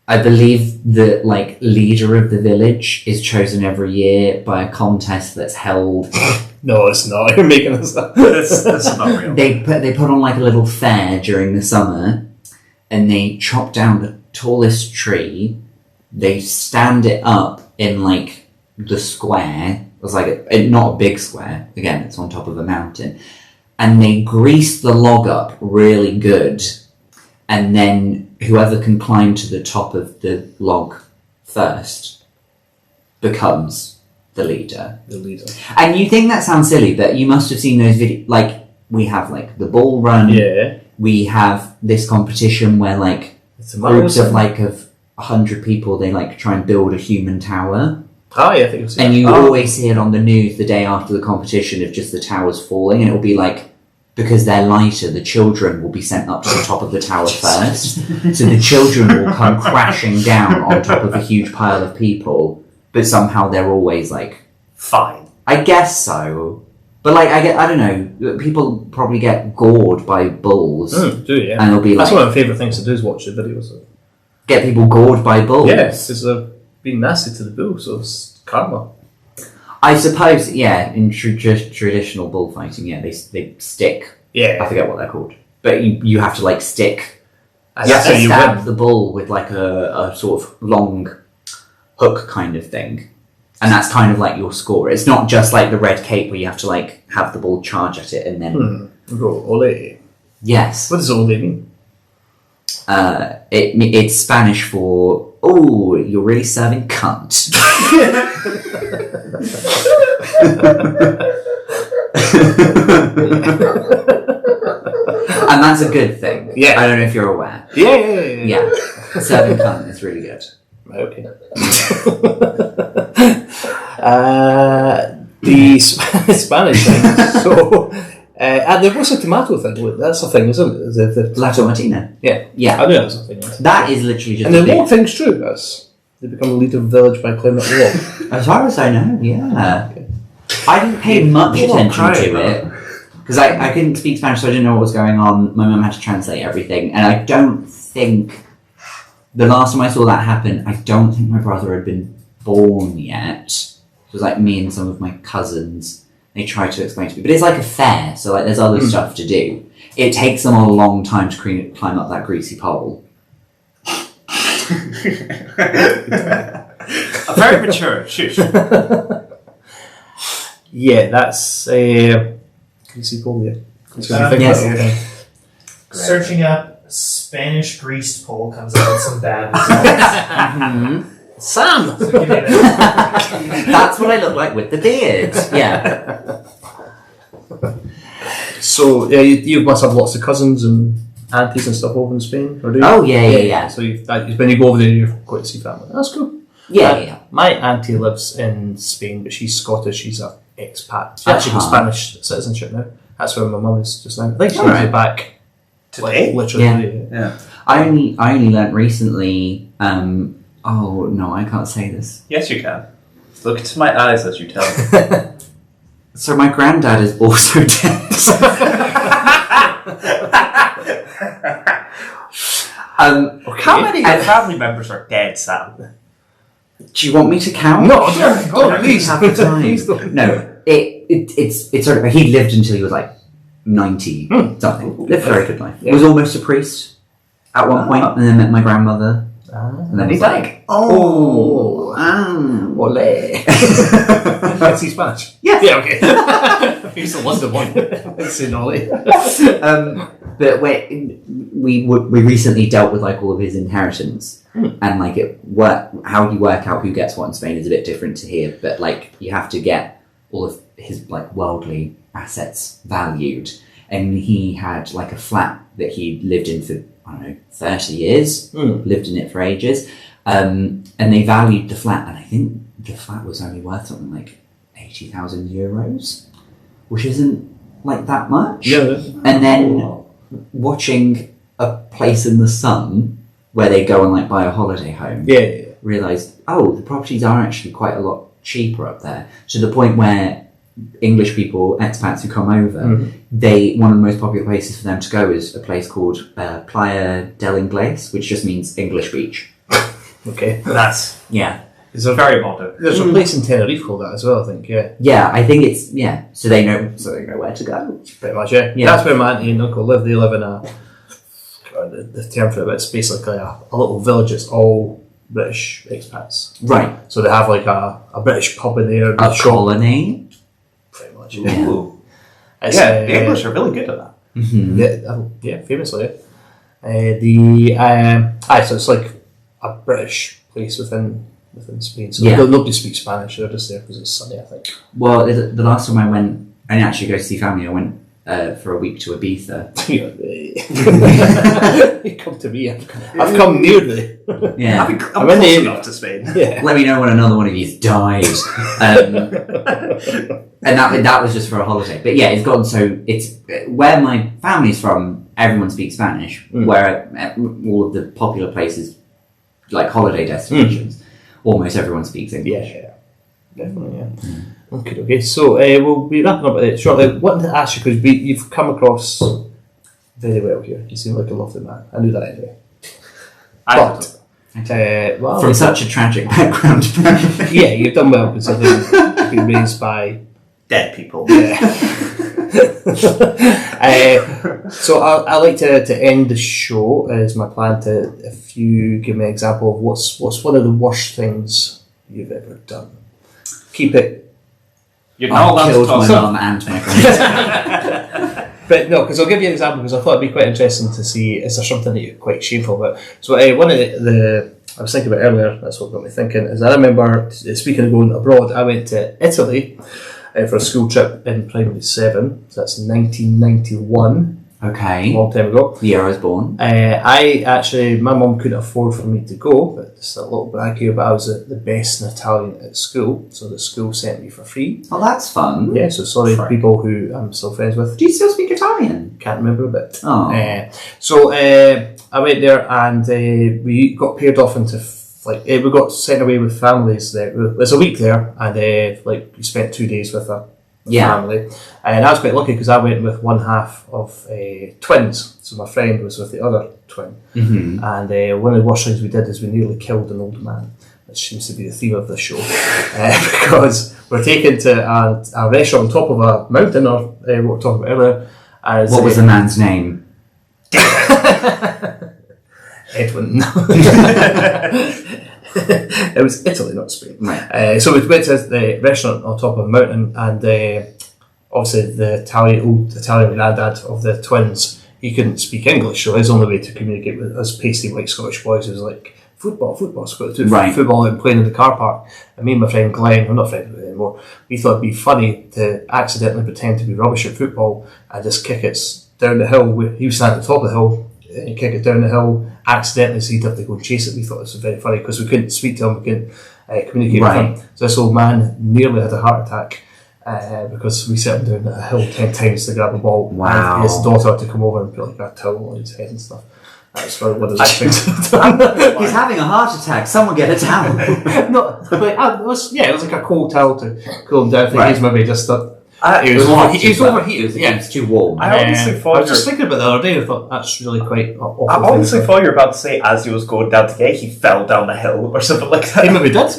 I believe the, like, leader of the village is chosen every year by a contest that's held. No, it's not. You're making this up. This is not real. They put on, like, a little fair during the summer, and they chop down the tallest tree. They stand it up in, like, the square. It was like not a big square. Again, it's on top of a mountain. And they grease the log up really good. And then whoever can climb to the top of the log first becomes the leader. And you think that sounds silly, but you must have seen those videos. Like, we have, like, the ball run. Yeah. We have this competition where, like, groups of 100 people, they, like, try and build a human tower. Oh, yeah, I think I've seen And that. you always see it on the news the day after the competition of just the towers falling, and it will be like, because they're lighter, the children will be sent up to the top of the tower first. So the children will come crashing down on top of a huge pile of people, but somehow they're always, like... Fine. I guess so. But, like, I don't know, people probably get gored by bulls. Do, yeah. And it'll be That's like... one of my favourite things to do is watch the videos. Get people gored by bulls? Yes, because they're being nasty to the bull, so it's karma. I suppose, yeah, in traditional bullfighting, yeah, they stick. Yeah. I forget what they're called. But you have to, like, stick. And You have that's to how you stab win. the bull with, like, a sort of long hook kind of thing. And that's kind of like your score. It's not just like the red cape where you have to, like, have the bull charge at it and then... Go, ole. Yes. What does ole mean? It's Spanish for, oh, you're really serving cunt. And that's a good thing. Yeah. I don't know if you're aware. Yeah. Serving cunt is really good. Okay. The Spanish thing. So, and there was a tomato thing. That's a thing, isn't it? The La Tomatina. Yeah. Yeah. I know that's a thing. Yes. That is literally just And the a big- log thing's true. They become the leader of the village by climbing up the log. As far as I know, yeah. Okay. I didn't pay much People are attention crying, to it. Because I couldn't speak Spanish, so I didn't know what was going on. My mum had to translate everything. And I don't think... The last time I saw that happen, I don't think my brother had been born yet. It was like me and some of my cousins. They tried to explain to me. But it's like a fair, so like there's other stuff to do. It takes them a long time to climb up that greasy pole. Very mature. Shush. Yeah, that's greasy pole. Yeah. Yes. Searching up Spanish greased pole comes up with some bad results. Sam. So give me that. That's what I look like with the beard. Yeah. So you must have lots of cousins and aunties and stuff over in Spain, or do you? Oh, yeah. So when you go over there, you're going to see family. That's cool. Yeah. My auntie lives in Spain, but she's Scottish. She's an expat. She actually got Spanish citizenship now. That's where my mum is just now. I think she's Alright. back Today? literally Yeah. today. Yeah. I only learnt recently. Oh no, I can't say this. Yes, you can. Look into my eyes as you tell me. So my granddad is also dead. How many of your family members are dead, Sam? Do you want me to count? No, don't, please. Have the time. Please don't. No, it's sort of. He lived until he was like 90 something. Lived a very good life. Yeah. Was almost a priest at one point, and then met my grandmother. And then He was died. like, ole. Can see Spanish? Yes. Yeah, okay. He's the London one. It's in Ollie. But we recently dealt with like all of his inheritance, and like how you work out who gets what in Spain is a bit different to here. But like you have to get all of his like worldly assets valued, and he had like a flat that he lived in for 30 years. Lived in it for ages, and they valued the flat, and I think the flat was only worth something like 80,000 euros, which isn't like that much. Yeah. And then watching A Place in the Sun, where they go and like buy a holiday home, Yeah. realised, the properties are actually quite a lot cheaper up there, to the point where English people, expats who come over, one of the most popular places for them to go is a place called Playa del Inglés, which just means English beach. Okay. That's Yeah. it's a very modern. There's a place in Tenerife called that as well, I think, yeah. Yeah, I think it's, so they know where to go. Pretty much, yeah. Yeah. That's where my auntie and uncle live. They live in the term for it, but it's basically a little village. It's all British expats. Right. So they have like a British pub in there. A colony. Pretty much. Yeah. Ooh. It's, Yeah, the English are really good at that. Mm-hmm. yeah, famously. So it's like a British place within Spain. So nobody speaks Spanish. They're just there because it's sunny, I think. Well, the last time I went, I didn't actually go to see family. I went for a week to Ibiza. You come to me. I've come nearly. Yeah. I'm I'm in close the- enough to Spain. Yeah. Let me know when another one of you's died. And that was just for a holiday. But yeah, it's gotten so it's where my family's from. Everyone speaks Spanish. Where all of the popular places, like holiday destinations, almost everyone speaks English. Yeah, definitely, yeah. Okay. So we'll be wrapping up shortly. I wanted to ask you, because you've come across very well here. You seem like a lovely man. I knew that anyway. But From such a tragic background. yeah, you've done well considering you've been raised by Dead people. Yeah. So I like to end the show as my plan to, if you give me an example of what's one of the worst things you've ever done. Keep it. You're not allowed to killed talk. my mum and my grandma. But no, because I'll give you an example, because I thought it'd be quite interesting to see, is there something that you're quite shameful about? So one of the I was thinking about earlier, that's what got me thinking, is I remember, speaking of going abroad, I went to Italy for a school trip in primary 7, so that's 1991, a Okay. long time ago. The year I was born. My mum couldn't afford for me to go, but just a little brag here, but I was the best in Italian at school, so the school sent me for free. Well, that's fun. Yeah, so sorry to Right. people who I'm still friends with. Do you still speak Italian? Can't remember a bit. Oh. I went there and we got paired off into we got sent away with families there. There's a week there, and we spent 2 days with a family, and I was quite lucky because I went with one half of twins. So my friend was with the other twin, and one of the worst things we did is we nearly killed an old man, which seems to be the theme of the show, because we're taken to a restaurant on top of a mountain, or what we were talking about earlier. What was the man's name? Edwin. It was Italy, not Spain. Right. So we went to the restaurant on top of a mountain, and obviously the old Italian granddad of the twins, he couldn't speak English, so his only way to communicate with us pasty white Scottish boys was like football, Right. football and playing in the car park. And me and my friend Glenn, we're not friends with him anymore, we thought it'd be funny to accidentally pretend to be rubbish at football and just kick it down the hill. He was standing at the top of the hill, and kick it down the hill accidentally, so he'd have to go and chase it. We thought this was very funny because we couldn't speak to him, we couldn't communicate with him. So this old man nearly had a heart attack because we set him down at a hill 10 times to grab a ball. Wow. And his daughter had to come over and put like a towel on his head and stuff. That's probably one of those things. He's having a heart attack. Someone get a towel. No, but it was like a cold towel to cool him down. I think he's maybe just he was overheated. It was too warm. I honestly thought I was just thinking about the other day. I thought that's really quite awful. I honestly thought you were about to say as he was going down the gate, he fell down the hill or something like that. He maybe did.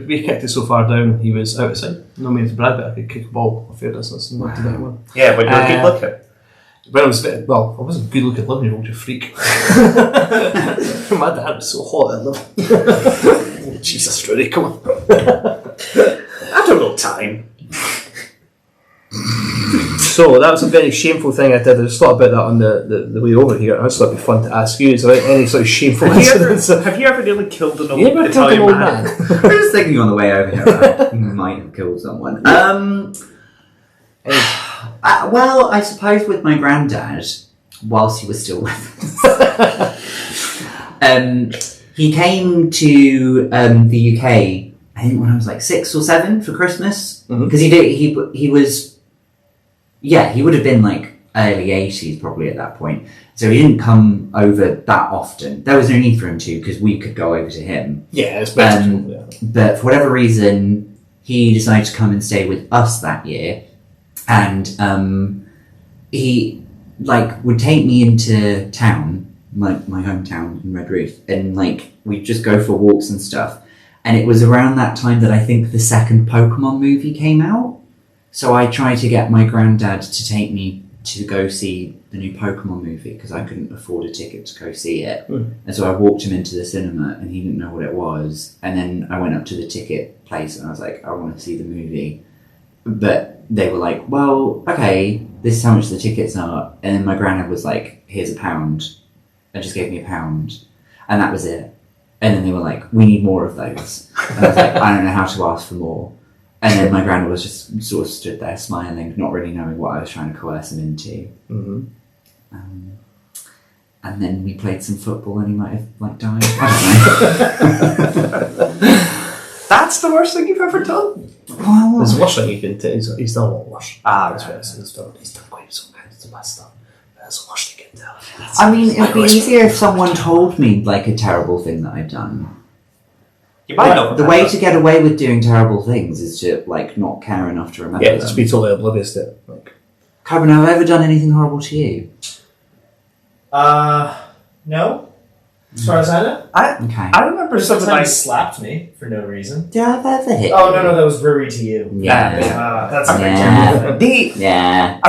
We kicked it so far down, he was out of sight. No means to brag, but I could kick a ball a fair distance and not to anyone. Yeah, but you're good looking. When I wasn't good looking 11-year-old, you freak. My dad was so hot at 11. Jesus, Rudy, come on. I don't know time. So that was a very shameful thing I did. I just thought about that on the way over here. I just thought it'd be fun to ask you. Is there any sort of shameful incidents? Have you ever nearly killed an old Killed Italian an old man? I was just thinking on the way over here, I might have killed someone. Well, I suppose with my granddad, whilst he was still with us, he came to the UK, I think when I was like 6 or 7 for Christmas, because he would have been like early 80s probably at that point. So he didn't come over that often. There was no need for him to, because we could go over to him. Yeah, it's better. But for whatever reason, he decided to come and stay with us that year. And he like would take me into town, my hometown in Redruth, and like we'd just go for walks and stuff. And it was around that time that I think the second Pokemon movie came out. So I tried to get my granddad to take me to go see the new Pokemon movie because I couldn't afford a ticket to go see it. And so I walked him into the cinema and he didn't know what it was. And then I went up to the ticket place and I was like, I want to see the movie. But they were like, well, okay, this is how much the tickets are. And then my granddad was like, here's £1. And just gave me £1. And that was it. And then they were like, we need more of those. And I was like, I don't know how to ask for more. And then my granddad was just sort of stood there smiling, not really knowing what I was trying to coerce him into. Mm-hmm. And then we played some football and he might have like died. I don't know. That's the worst thing you've ever done? Well, There's worse thing you can do. He's done a lot worse. Right. He's done quite some kind of bad stuff. That's the worst you can do. I mean, it would be easier if someone told me like a terrible thing that I'd done. You might not. The way to get away with doing terrible things is to like not care enough to remember Yeah, them. just be totally oblivious to it. Like, Coburn, have I ever done anything horrible to you? No. As far as I know. Okay. I remember something Sometimes like slapped me for no reason. Did I ever hit Oh, you? no, that was Rhuiradh to you. Yeah. That's a pretty Yeah. terrible thing. Yeah.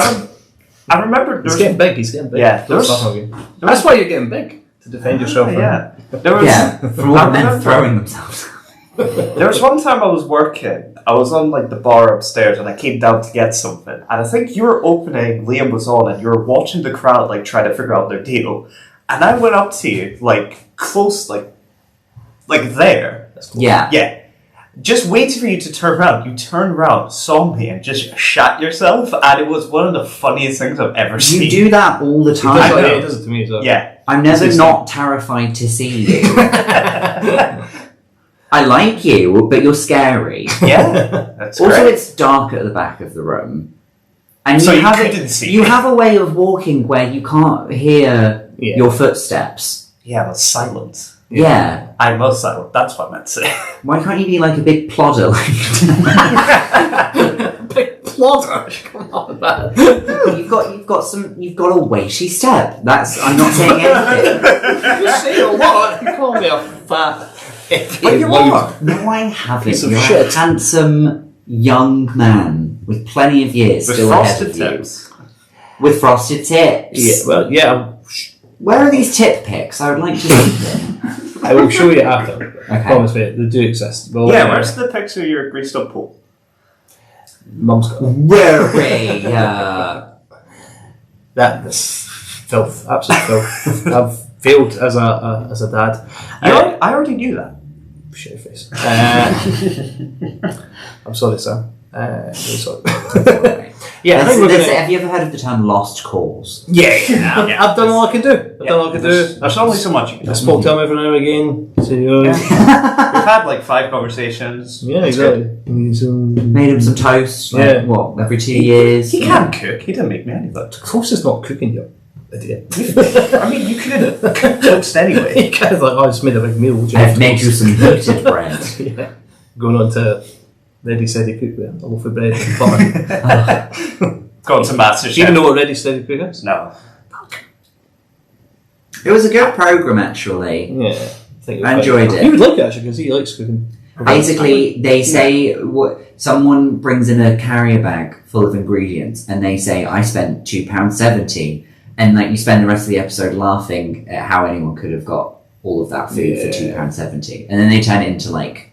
I remember he's getting big. He's getting big. Yeah, Don't stop talking. That's why you're getting big, to defend yourself. Yeah. There was, Yeah. For all I the men remember- throwing themselves. There was one time I was working. I was on like the bar upstairs, and I came down to get something. And I think you were opening. Liam was on, and you were watching the crowd like try to figure out their deal. And I went up to you like close, like there. That's cool. Yeah. Yeah. Just waiting for you to turn around. You turned around, saw me, and just shat yourself. And it was one of the funniest things I've ever seen. You do that all the He time. does, I know. he does it to me as well. Yeah. I'm never It's not terrified to see you. I like you, but you're scary. Yeah. That's Also, great. it's dark at the back of the room. And So you have couldn't see You me. have a way of walking where you can't hear Yeah. your footsteps. Yeah, but silent. Yeah. I'm most silent. That's what I meant to say. Why can't you be like a big plodder? Big plodder. Come on, man. You've got a weighty step. I'm not saying anything. You say a lot. You call me a fat. But you are. No, I haven't. Piece of You're shit. a handsome young man with plenty of years With still ahead frosted of you. tips. With frosted tips. Yeah, well, yeah. Where are these tip pics? I would like to see them. I will show you after. I Okay. promise me, they do exist. Well, Yeah, where's the picture of your greased up pool? Mum's got it. Very. That's filth. Absolute filth. I've failed as a dad. I already knew that. Shit face. I'm sorry, sir. Really sorry. Yeah, I think we're gonna. Have you ever heard of the term lost cause? Yeah. I've done all I can do. I've done all I can do. There's only so much you can I do. spoke to him every now and again. So, We've had like 5 conversations. yeah, exactly. Made him some toast. Like, Yeah. What, every 2 years? He can cook. He didn't make me any of that. Toast is not cooking, you idiot. I mean, you could have cooked toast anyway. He kind of like, I just made a big meal. I've made you some heated bread. Yeah. Going on to Ready Steady Cook with a loaf of bread and butter. Gone to MasterChef. Do you even know what Ready Steady Cook is? No. It was a good program, actually. Yeah. think I enjoyed it. He would like it actually because he likes cooking. Basically, they say someone brings in a carrier bag full of ingredients, and they say, "I spent £2.70," and like you spend the rest of the episode laughing at how anyone could have got all of that food for £2.70, and then they turn it into like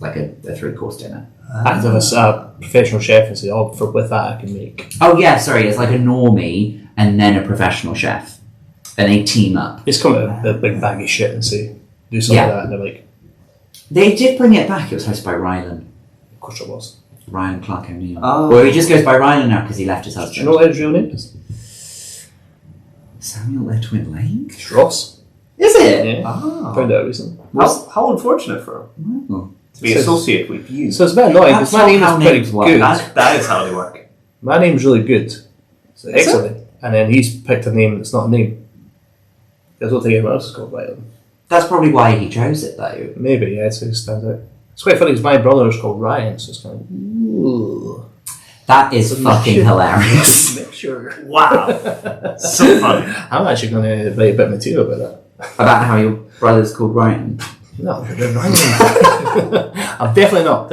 a 3-course dinner. Act as a professional chef and say, "Oh, with that I can make." Oh yeah, sorry, it's like a normie and then a professional chef, and they team up. It's come out with a big bag of shit and say, "Do something like that," and they're like, They did bring it back. It was hosted by Rylan. "Of course it was." Ryan Clark O'Neill. Oh. Or he just goes by Rylan now because he left his Do husband. you know what his real name is? Samuel Edwin Lake? It's Ross. Is it? Yeah. Ah. Found out recently. How unfortunate for him Oh. to be associated with you. So it's a bit annoying because That's my name not is how pretty names work. good. That is how they work. My name's really good. So it? excellent. And then he's picked a name that's not a name. I don't think anyone else is called Rylan. That's probably why he chose it, though. Maybe, yeah, so it stands out. It's quite funny because my brother is called Ryan, so it's kind of ooh. That is fucking hilarious. Mixture. Wow. So funny. I'm actually going to write a bit of material about that. About how your brother's called Ryan. No, I'm definitely not.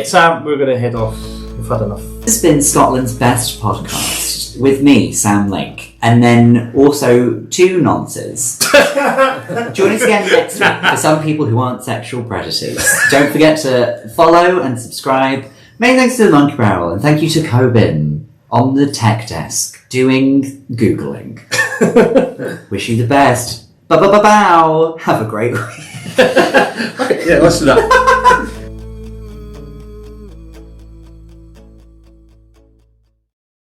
Sam, we're going to head off. We've had enough. This has been Scotland's best podcast with me, Sam Lake, and then also 2 nonces. Join us again next week for some people who aren't sexual predators. Don't forget to follow and subscribe. Many thanks to the Monkey Barrel, and thank you to Cobin on the tech desk doing Googling. Wish you the best. Bow. Have a great week. Okay, yeah, let's do that.